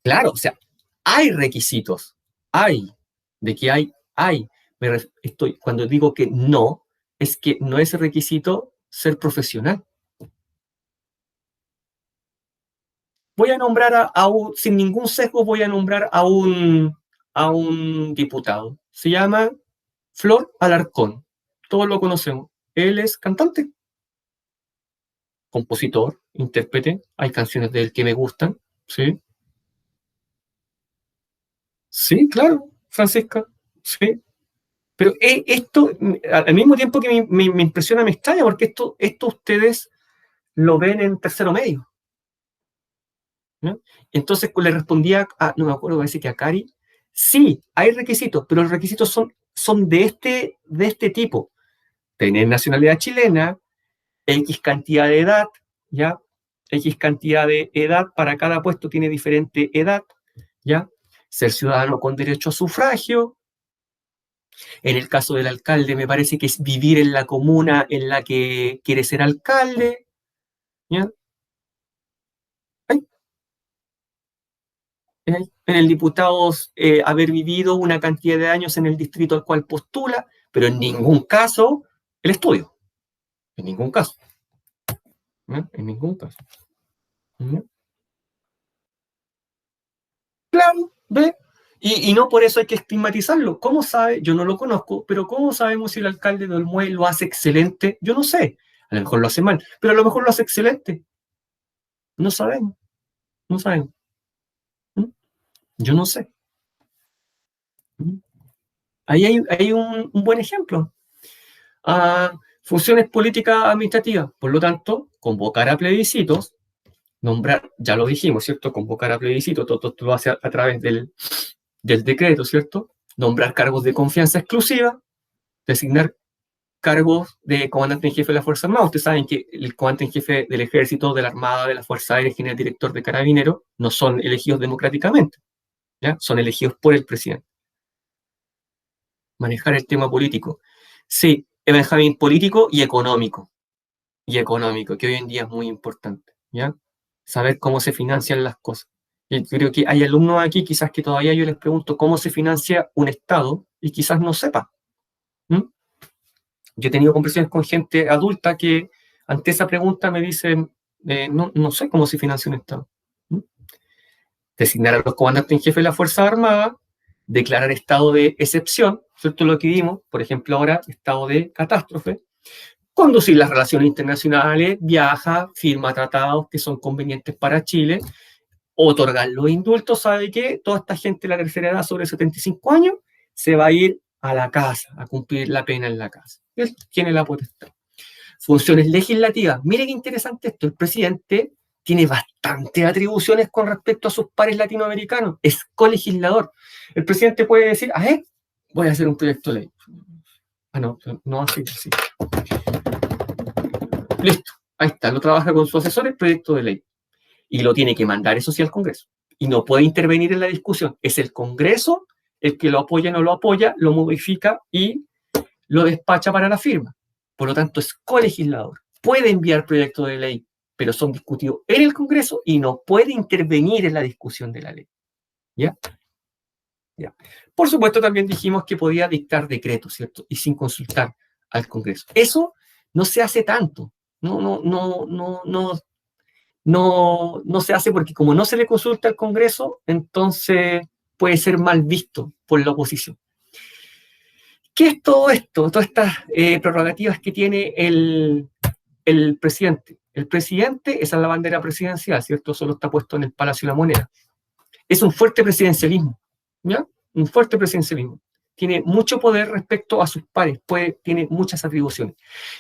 claro, o sea, hay requisitos, hay, de que hay. Cuando digo que no, es que no es requisito ser profesional. voy a nombrar sin ningún sesgo, voy a nombrar a un diputado. Se llama Flor Alarcón. Todos lo conocemos. Él es cantante, compositor, intérprete. Hay canciones de él que me gustan. Sí, sí, claro, Francisca. Sí. Pero esto, al mismo tiempo que me impresiona, me extraña, porque esto ustedes lo ven en tercero medio, ¿no? Entonces le respondía, no me acuerdo, parece que a Cari, sí, hay requisitos, pero los requisitos son de este tipo. Tener nacionalidad chilena, X cantidad de edad, ¿ya? X cantidad de edad, para cada puesto tiene diferente edad, ¿ya? Ser ciudadano con derecho a sufragio. En el caso del alcalde, me parece que es vivir en la comuna en la que quiere ser alcalde, ¿ya? Ay, en el diputado, haber vivido una cantidad de años en el distrito al cual postula, pero en ningún caso el estudio, en ningún caso, ¿ya? En ningún caso. ¿Ya? Claro, ¿ve? Y no por eso hay que estigmatizarlo. ¿Cómo sabe? Yo no lo conozco, pero ¿cómo sabemos si el alcalde de Olmué lo hace excelente? Yo no sé. A lo mejor lo hace mal, pero a lo mejor lo hace excelente. No sabemos, no sabemos. ¿Mm? Yo no sé. ¿Mm? Ahí hay un buen ejemplo. Funciones políticas administrativas. Por lo tanto, convocar a plebiscitos, nombrar, ya lo dijimos, ¿cierto? Convocar a plebiscitos, todo esto lo hace a través del decreto, ¿cierto? Nombrar cargos de confianza exclusiva, designar cargos de comandante en jefe de la Fuerza Armada. Ustedes saben que el comandante en jefe del Ejército, de la Armada, de la Fuerza Aérea, general director de Carabineros, no son elegidos democráticamente, ¿ya? Son elegidos por el presidente. Manejar el tema político. Sí, Benjamín, político y económico, que hoy en día es muy importante, ¿ya? Saber cómo se financian las cosas. Y creo que hay alumnos aquí, quizás que todavía yo les pregunto cómo se financia un Estado y quizás no sepa. ¿Mm? Yo he tenido conversaciones con gente adulta que ante esa pregunta me dicen, no sé cómo se financia un Estado. ¿Mm? Designar a los comandantes en jefe de la Fuerza Armada, declarar estado de excepción, ¿cierto? Lo que vimos, por ejemplo, ahora, estado de catástrofe, conducir las relaciones internacionales, viaja, firma tratados que son convenientes para Chile, otorgar los indultos, ¿sabe qué? Toda esta gente de la tercera edad sobre 75 años se va a ir a la casa, a cumplir la pena en la casa. Él tiene la potestad. Funciones legislativas. Mire qué interesante esto. El presidente tiene bastantes atribuciones con respecto a sus pares latinoamericanos. Es colegislador. El presidente puede decir, voy a hacer un proyecto de ley. No, no así. Listo, ahí está. Lo trabaja con su asesor el proyecto de ley. Y lo tiene que mandar, eso sí, al Congreso. Y no puede intervenir en la discusión. Es el Congreso el que lo apoya o no lo apoya, lo modifica y lo despacha para la firma. Por lo tanto, es colegislador. Puede enviar proyectos de ley, pero son discutidos en el Congreso y no puede intervenir en la discusión de la ley. ¿Ya? ¿Ya? Por supuesto, también dijimos que podía dictar decretos, ¿cierto? Y sin consultar al Congreso. Eso no se hace tanto. No se hace porque como no se le consulta al Congreso, entonces puede ser mal visto por la oposición. ¿Qué es todo esto? Todas estas prerrogativas que tiene el presidente. El presidente, esa es la bandera presidencial, ¿cierto? Solo está puesto en el Palacio de la Moneda. Es un fuerte presidencialismo, ¿ya? Un fuerte presidencialismo. Tiene mucho poder respecto a sus pares, tiene muchas atribuciones.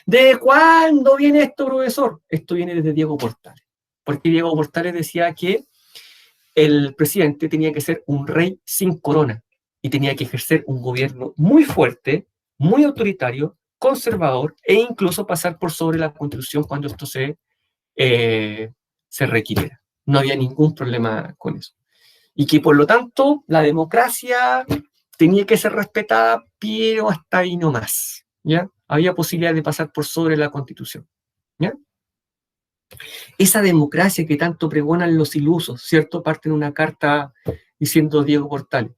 ¿De cuándo viene esto, profesor? Esto viene desde Diego Portales. Porque Diego Portales decía que el presidente tenía que ser un rey sin corona y tenía que ejercer un gobierno muy fuerte, muy autoritario, conservador e incluso pasar por sobre la Constitución cuando esto se requiriera. No había ningún problema con eso. Y que por lo tanto la democracia tenía que ser respetada, pero hasta ahí no más. ¿Ya? Había posibilidad de pasar por sobre la Constitución. ¿Ya? Esa democracia que tanto pregonan los ilusos, ¿cierto? Parte en una carta diciendo Diego Portales.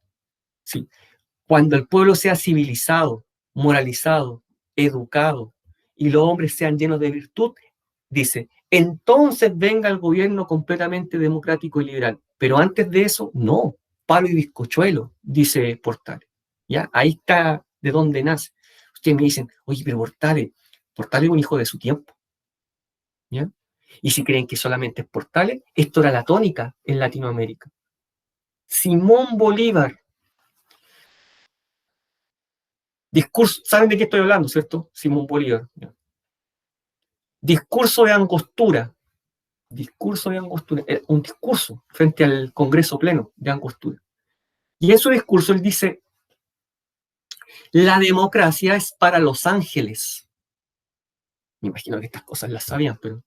Sí. Cuando el pueblo sea civilizado, moralizado, educado, y los hombres sean llenos de virtud, dice, entonces venga el gobierno completamente democrático y liberal. Pero antes de eso, no, palo y bizcochuelo, dice Portales. ¿Ya? Ahí está de dónde nace. Ustedes me dicen, oye, pero Portales es un hijo de su tiempo. ¿Ya? Y si creen que solamente es Portales, esto era la tónica en Latinoamérica. Simón Bolívar. Discurso, ¿saben de qué estoy hablando, cierto? Simón Bolívar. ¿Ya? Discurso de Angostura. Discurso de Angostura. Un discurso frente al Congreso Pleno de Angostura. Y en su discurso él dice, la democracia es para los ángeles. Me imagino que estas cosas las sabían, pero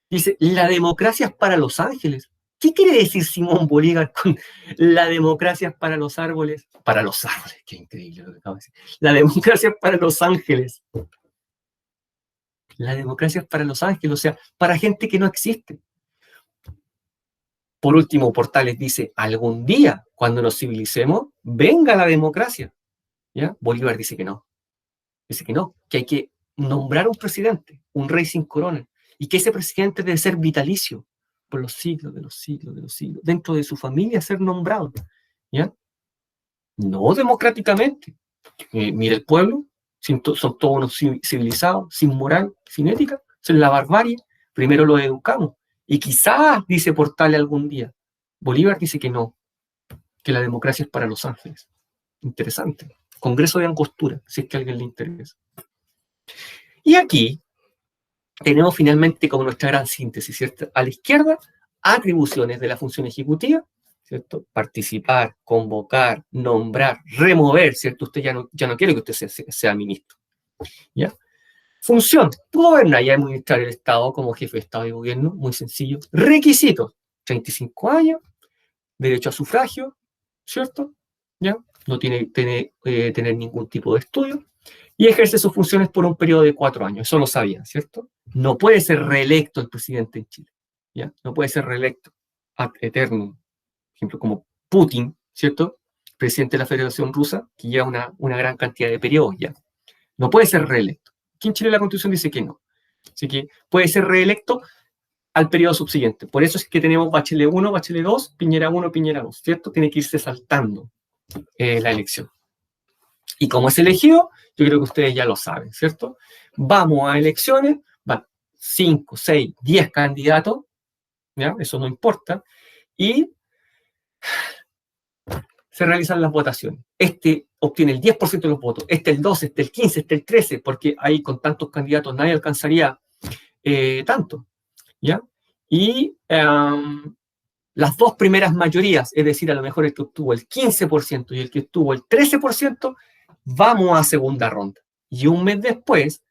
dice, la democracia es para los ángeles. ¿Qué quiere decir Simón Bolívar con la democracia es para los árboles? Para los árboles, qué increíble lo que acabo de decir. La democracia es para los ángeles. La democracia es para los ángeles, o sea, para gente que no existe. Por último, Portales dice, algún día, cuando nos civilicemos, venga la democracia. ¿Ya? Bolívar dice que no. Dice que no, que hay que nombrar un presidente, un rey sin corona, y que ese presidente debe ser vitalicio, por los siglos de los siglos de los siglos, dentro de su familia ser nombrado, ¿ya? No democráticamente. Mira el pueblo, son todos unos civilizados, sin moral, sin ética, son la barbarie, primero los educamos, y quizás, dice Portales algún día, Bolívar dice que no, que la democracia es para los ángeles. Interesante. Congreso de Angostura, si es que a alguien le interesa. Y aquí tenemos finalmente como nuestra gran síntesis, ¿cierto? A la izquierda, atribuciones de la función ejecutiva, ¿cierto? Participar, convocar, nombrar, remover, ¿cierto? Usted ya no quiere que usted sea ministro, ¿ya? Función, gobernar y administrar el Estado como jefe de Estado y gobierno, muy sencillo. Requisitos, 35 años, derecho a sufragio, ¿cierto? ¿Ya? No tiene tener ningún tipo de estudio. Y ejerce sus funciones por un periodo de 4 años. Eso lo sabían, ¿cierto? No puede ser reelecto el presidente en Chile. ¿Ya? No puede ser reelecto ad eternum. Por ejemplo, como Putin, ¿cierto? Presidente de la Federación Rusa, que lleva una gran cantidad de periodos ya. No puede ser reelecto. Aquí en Chile la Constitución dice que no. Así que puede ser reelecto al periodo subsiguiente. Por eso es que tenemos Bachelet 1, Bachelet 2, Piñera 1, Piñera 2, ¿cierto? Tiene que irse saltando la elección. Y como es elegido, yo creo que ustedes ya lo saben, ¿cierto? Vamos a elecciones, van 5, 6, 10 candidatos, ¿ya? Eso no importa, y se realizan las votaciones. Este obtiene el 10% de los votos, este el 12, este el 15, este el 13, porque ahí con tantos candidatos nadie alcanzaría tanto, ¿ya? Y las dos primeras mayorías, es decir, a lo mejor el que obtuvo el 15% y el que obtuvo el 13%, vamos a segunda ronda. Y un mes después,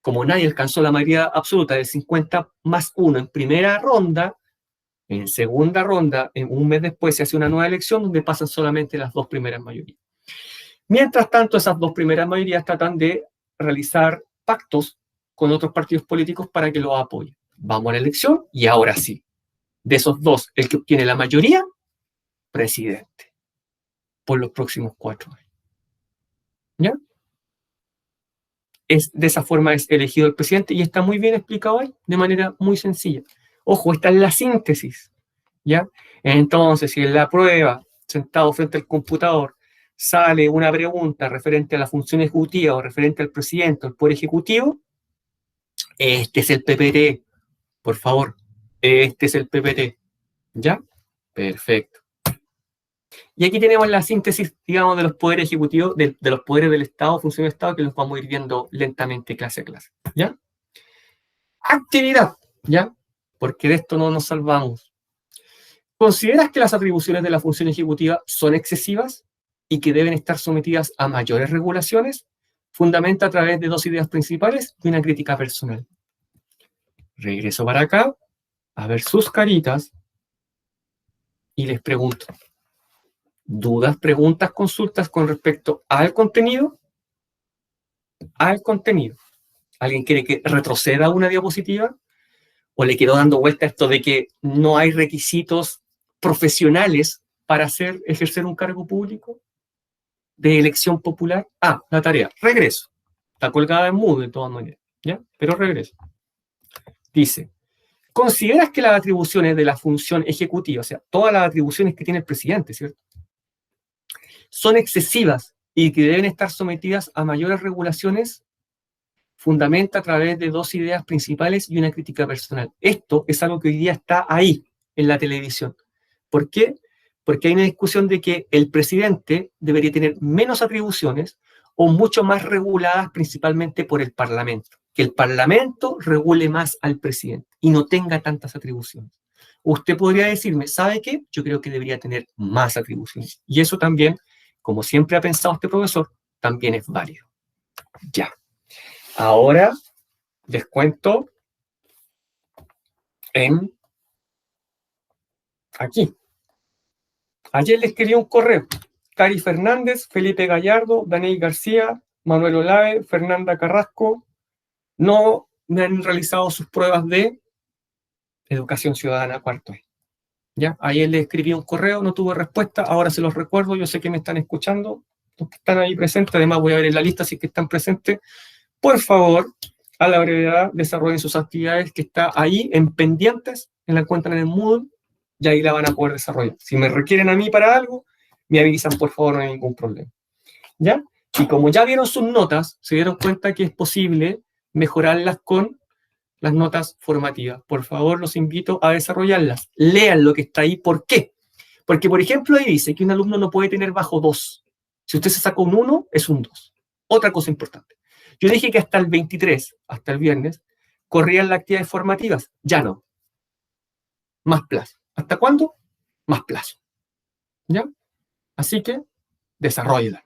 como nadie alcanzó la mayoría absoluta del 50 más 1 en primera ronda, en segunda ronda, un mes después se hace una nueva elección donde pasan solamente las dos primeras mayorías. Mientras tanto, esas dos primeras mayorías tratan de realizar pactos con otros partidos políticos para que los apoyen. Vamos a la elección y ahora sí, de esos dos, el que obtiene la mayoría, presidente, por los próximos 4 años. ¿Ya? De esa forma es elegido el presidente y está muy bien explicado ahí, de manera muy sencilla. Ojo, esta es la síntesis, ¿ya? Entonces, si en la prueba, sentado frente al computador, sale una pregunta referente a la función ejecutiva o referente al presidente o al poder ejecutivo, este es el PPT, por favor, este es el PPT, ¿ya? Perfecto. Y aquí tenemos la síntesis, digamos, de los poderes ejecutivos, de los poderes del Estado, función del Estado, que los vamos a ir viendo lentamente clase a clase, ¿ya? Actividad, ¿ya? Porque de esto no nos salvamos. ¿Consideras que las atribuciones de la función ejecutiva son excesivas y que deben estar sometidas a mayores regulaciones? Fundamenta a través de dos ideas principales y una crítica personal. Regreso para acá, a ver sus caritas, y les pregunto, ¿dudas, preguntas, consultas con respecto al contenido? Al contenido. ¿Alguien quiere que retroceda una diapositiva? ¿O le quedó dando vuelta esto de que no hay requisitos profesionales para ejercer un cargo público de elección popular? Ah, la tarea. Regreso. Está colgada en mudo de todas maneras, ¿ya? Pero regreso. Dice, ¿Consideras que las atribuciones de la función ejecutiva, o sea, todas las atribuciones que tiene el presidente, ¿cierto?, son excesivas y que deben estar sometidas a mayores regulaciones? Fundamenta a través de dos ideas principales y una crítica personal. Esto es algo que hoy día está ahí, en la televisión. ¿Por qué? Porque hay una discusión de que el presidente debería tener menos atribuciones o mucho más reguladas principalmente por el Parlamento. Que el Parlamento regule más al presidente y no tenga tantas atribuciones. Usted podría decirme, ¿sabe qué? Yo creo que debería tener más atribuciones. Y eso también, como siempre ha pensado este profesor, también es válido. Ya. Ahora les cuento en aquí. Ayer les escribí un correo. Cari Fernández, Felipe Gallardo, Daniel García, Manuel Olave, Fernanda Carrasco, no me han realizado sus pruebas de educación ciudadana cuarto E. ¿Ya? Ayer les escribí un correo, no tuve respuesta, ahora se los recuerdo, yo sé que me están escuchando, los que están ahí presentes, además voy a ver en la lista si es que están presentes. Por favor, a la brevedad, desarrollen sus actividades que está ahí en pendientes, la encuentran en el Moodle, y ahí la van a poder desarrollar. Si me requieren a mí para algo, me avisan, por favor, no hay ningún problema. ¿Ya? Y como ya vieron sus notas, se dieron cuenta que es posible mejorarlas con las notas formativas. Por favor, los invito a desarrollarlas. Lean lo que está ahí. ¿Por qué? Porque, por ejemplo, ahí dice que un alumno no puede tener bajo 2. Si usted se saca un 1, es un 2. Otra cosa importante. Yo dije que hasta el 23, hasta el viernes, corrían las actividades formativas. Ya no. Más plazo. ¿Hasta cuándo? Más plazo. ¿Ya? Así que, desarrollenlas.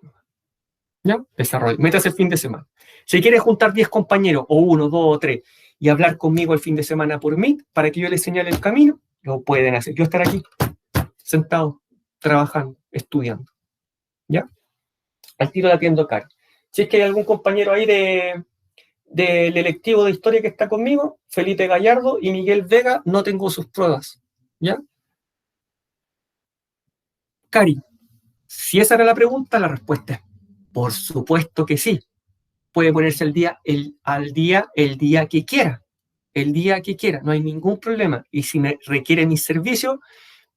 ¿Ya? Desarrolle. Métase el fin de semana. Si quiere juntar 10 compañeros, o 1, 2 o 3, y hablar conmigo el fin de semana por Meet, para que yo les señale el camino, lo pueden hacer. Yo estaré aquí, sentado, trabajando, estudiando. ¿Ya? Al tiro la atiendo acá. Si es que hay algún compañero ahí del electivo de historia que está conmigo, Felipe Gallardo y Miguel Vega, no tengo sus pruebas. ¿Ya? Cari, si esa era la pregunta, la respuesta es por supuesto que sí. Puede ponerse al día el día que quiera. El día que quiera, no hay ningún problema. Y si me requiere mis servicios,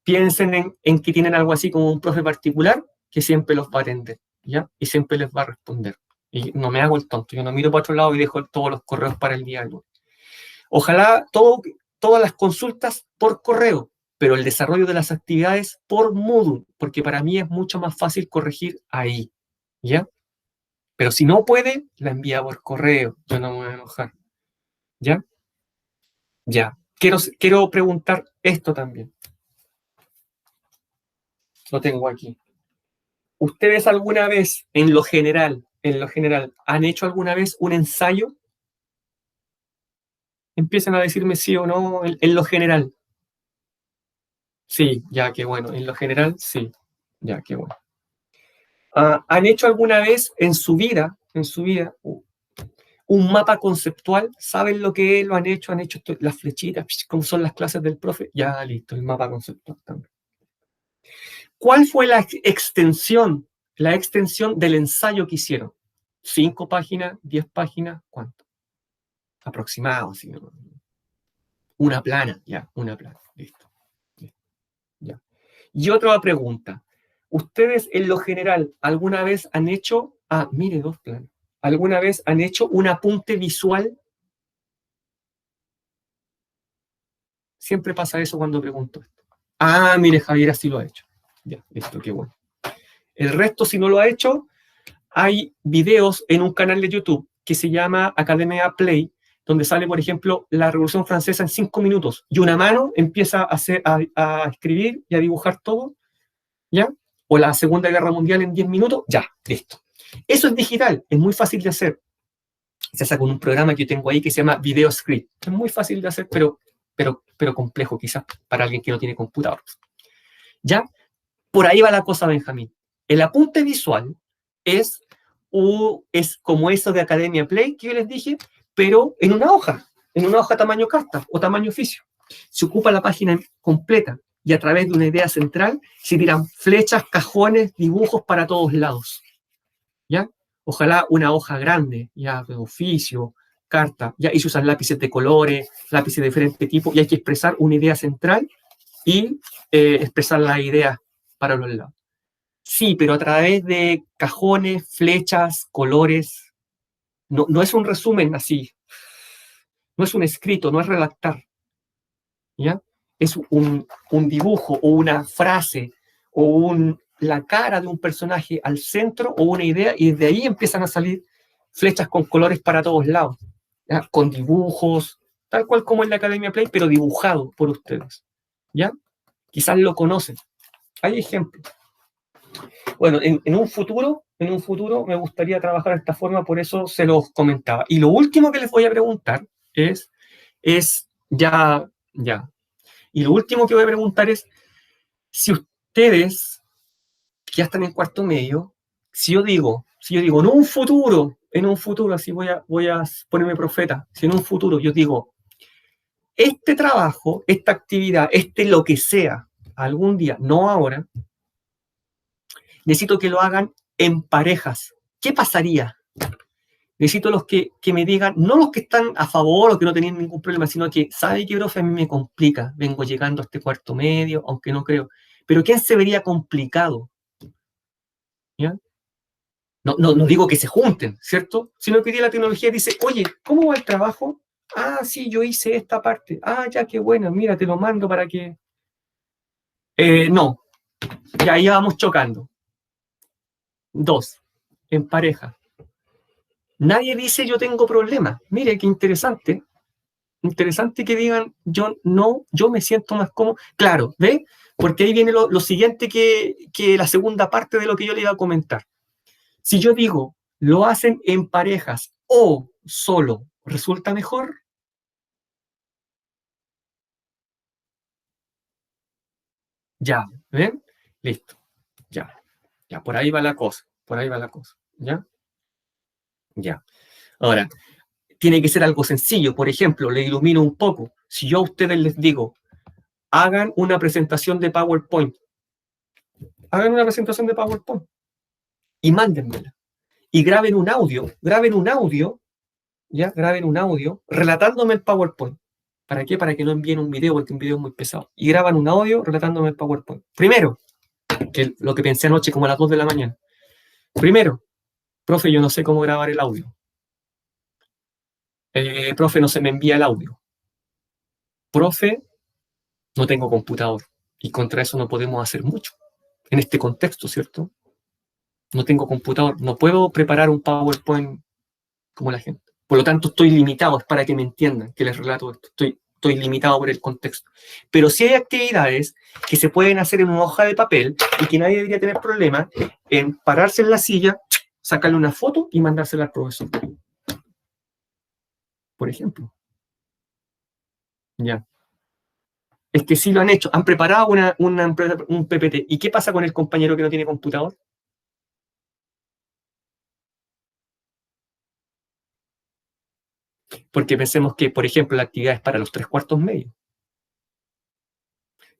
piensen en que tienen algo así como un profe particular que siempre los va a atender, ¿ya? Y siempre les va a responder. Y no me hago el tonto, yo no miro para otro lado y dejo todos los correos para el día lunes. Ojalá todas las consultas por correo, pero el desarrollo de las actividades por Moodle, porque para mí es mucho más fácil corregir ahí, ¿ya? Pero si no puede, la envía por correo, yo no me voy a enojar, ¿ya? Ya. Quiero preguntar esto también. Lo tengo aquí. ¿Ustedes alguna vez, en lo general, han hecho alguna vez un ensayo? Empiezan a decirme sí o no en lo general. Sí, ya, qué bueno. En lo general, sí. Ya, qué bueno. ¿Han hecho alguna vez en su vida, un mapa conceptual? ¿Saben lo que es? ¿Lo han hecho? ¿Han hecho las flechitas? ¿Cómo son las clases del profe? Ya, listo, el mapa conceptual también. ¿Cuál fue la extensión del ensayo que hicieron? ¿5 páginas? ¿10 páginas? ¿Cuánto? Aproximado, así. Una plana, ya, una plana. Listo. Ya. Y otra pregunta. ¿Ustedes en lo general alguna vez han hecho, mire, 2 planos, alguna vez han hecho un apunte visual? Siempre pasa eso cuando pregunto esto. Mire, Javier así lo ha hecho. Ya, listo, qué bueno. El resto, si no lo ha hecho, hay videos en un canal de YouTube que se llama Academia Play, donde sale, por ejemplo, la Revolución Francesa en 5 minutos, y una mano empieza a escribir y a dibujar todo, ¿ya? O la Segunda Guerra Mundial en 10 minutos, ya, listo. Eso es digital, es muy fácil de hacer. Se hace con un programa que yo tengo ahí que se llama VideoScript. Es muy fácil de hacer, pero complejo quizás para alguien que no tiene computador. ¿Ya? Por ahí va la cosa, Benjamín. El apunte visual es como eso de Academia Play que yo les dije, pero en una hoja tamaño carta o tamaño oficio. Se ocupa la página completa y a través de una idea central se tiran flechas, cajones, dibujos para todos lados. ¿Ya? Ojalá una hoja grande, ya de oficio, carta, ¿ya? Y se usan lápices de colores, lápices de diferente tipo, y hay que expresar una idea central y expresar las ideas para los lados. Sí, pero a través de cajones, flechas, colores. No, no es un resumen así, no es un escrito, no es redactar, ¿ya? Es un dibujo o una frase o la cara de un personaje al centro o una idea, y desde ahí empiezan a salir flechas con colores para todos lados, ¿ya? Con dibujos, tal cual como en la Academia Play, pero dibujado por ustedes, ¿ya? Quizás lo conocen. Hay ejemplos. Bueno, en un futuro me gustaría trabajar de esta forma, por eso se los comentaba. Y lo último que les voy a preguntar es ya, y lo último que voy a preguntar es, si ustedes que ya están en cuarto medio, si yo digo, en un futuro, así voy a ponerme profeta, si en un futuro yo digo, este trabajo, esta actividad, lo que sea, algún día, no ahora, necesito que lo hagan en parejas. ¿Qué pasaría? Necesito los que me digan, no los que están a favor o que no tenían ningún problema, sino que, ¿sabe qué, profe? A mí me complica. Vengo llegando a este cuarto medio, aunque no creo. Pero ¿quién se vería complicado? ¿Ya? No digo que se junten, ¿cierto? Sino que hoy día la tecnología dice, oye, ¿cómo va el trabajo? Ah, sí, yo hice esta parte. Ah, ya, qué bueno, mira, te lo mando para que... no, ya ahí vamos chocando. Dos, en pareja. Nadie dice yo tengo problemas. Mire, qué interesante. Interesante que digan yo no, yo me siento más cómodo. Claro, ¿ve? Porque ahí viene lo siguiente que la segunda parte de lo que yo le iba a comentar. Si yo digo, lo hacen en parejas o solo, ¿resulta mejor? Ya, ¿ven? Listo, ya, ya, por ahí va la cosa, por ahí va la cosa, ¿ya? Ya. Ahora, tiene que ser algo sencillo. Por ejemplo, le ilumino un poco. Si yo a ustedes les digo, hagan una presentación de PowerPoint, hagan una presentación de PowerPoint y mándenmela. Y graben un audio, ¿ya? Graben un audio relatándome el PowerPoint. ¿Para qué? Para que no envíen un video, porque un video es muy pesado. Y graban un audio relatándome el PowerPoint. Primero, que lo que pensé anoche como a las 2 de la mañana. Primero, profe, yo no sé cómo grabar el audio. Profe, no se me envía el audio. Profe, no tengo computador. Y contra eso no podemos hacer mucho. En este contexto, ¿cierto? No tengo computador. No puedo preparar un PowerPoint como la gente. Por lo tanto, estoy limitado. Es para que me entiendan que les relato esto. Estoy limitado por el contexto. Pero sí hay actividades que se pueden hacer en una hoja de papel y que nadie debería tener problema en pararse en la silla, sacarle una foto y mandársela al profesor. Por ejemplo. Ya. Es que sí lo han hecho. Han preparado un PPT. ¿Y qué pasa con el compañero que no tiene computador? Porque pensemos que, por ejemplo, la actividad es para los 3/4 medios.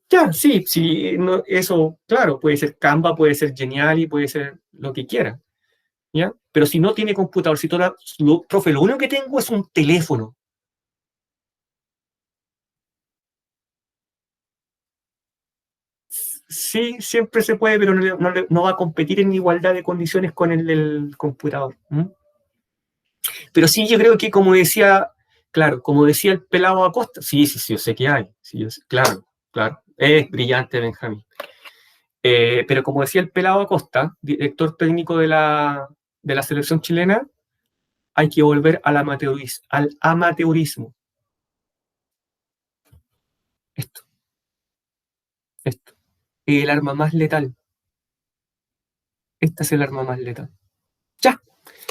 Ya, sí, sí, no, eso, claro, puede ser Canva, puede ser Geniali, puede ser lo que quiera, ¿ya? Pero si no tiene computador, si toda, profe, lo único que tengo es un teléfono. Sí, siempre se puede, pero no va a competir en igualdad de condiciones con el del computador. ¿Mm? Pero sí, yo creo que como decía, claro, como decía el pelado Acosta, sí, sí, sí, yo sé que hay, sí, claro, claro, es brillante Benjamín. Pero como decía el pelado Acosta, director técnico de la selección chilena, hay que volver al amateurismo. Esto, esto. El arma más letal. Esta es el arma más letal. Ya,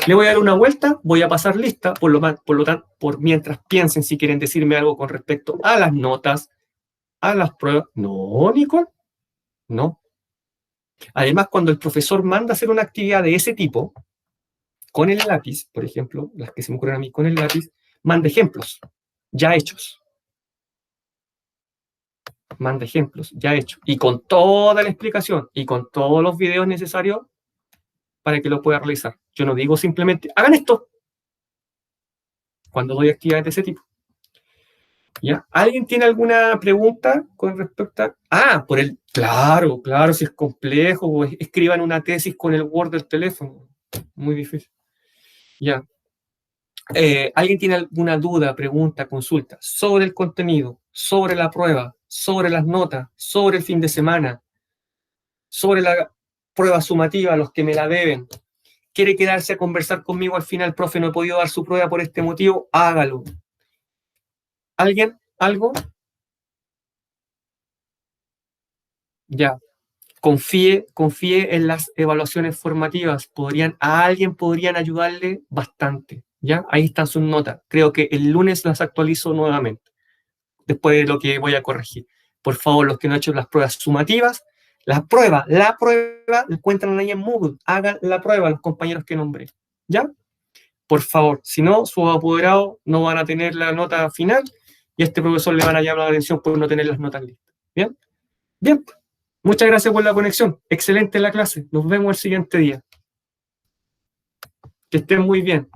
le voy a dar una vuelta, voy a pasar lista, por lo tanto, por mientras piensen si quieren decirme algo con respecto a las notas, a las pruebas. No, Nicole, no. Además, cuando el profesor manda hacer una actividad de ese tipo, con el lápiz, por ejemplo, las que se me ocurren a mí con el lápiz, manda ejemplos ya hechos. Manda ejemplos ya hechos. Y con toda la explicación y con todos los videos necesarios para que lo pueda realizar. Yo no digo simplemente, hagan esto. cuando doy actividades de ese tipo. ¿Ya? ¿Alguien tiene alguna pregunta con respecto a...? Ah, por el... Claro, claro, si es complejo, o escriban una tesis con el Word del teléfono. Muy difícil. Ya. ¿Alguien tiene alguna duda, pregunta, consulta sobre el contenido, sobre la prueba, sobre las notas, sobre el fin de semana, sobre la prueba sumativa, los que me la deben? ¿Quiere quedarse a conversar conmigo al final, profe, no he podido dar su prueba por este motivo? Hágalo. ¿Alguien? ¿Algo? Ya. Confíe en las evaluaciones formativas. A alguien podrían ayudarle bastante. ¿Ya? Ahí están sus notas. Creo que el lunes las actualizo nuevamente, después de lo que voy a corregir. Por favor, los que no han hecho las pruebas sumativas, la prueba, la encuentran ahí en Moodle. Hagan la prueba los compañeros que nombré. ¿Ya? Por favor, si no, sus apoderados no van a tener la nota final y a este profesor le van a llamar la atención por no tener las notas listas. ¿Bien? Bien. Muchas gracias por la conexión. Excelente la clase. Nos vemos el siguiente día. Que estén muy bien.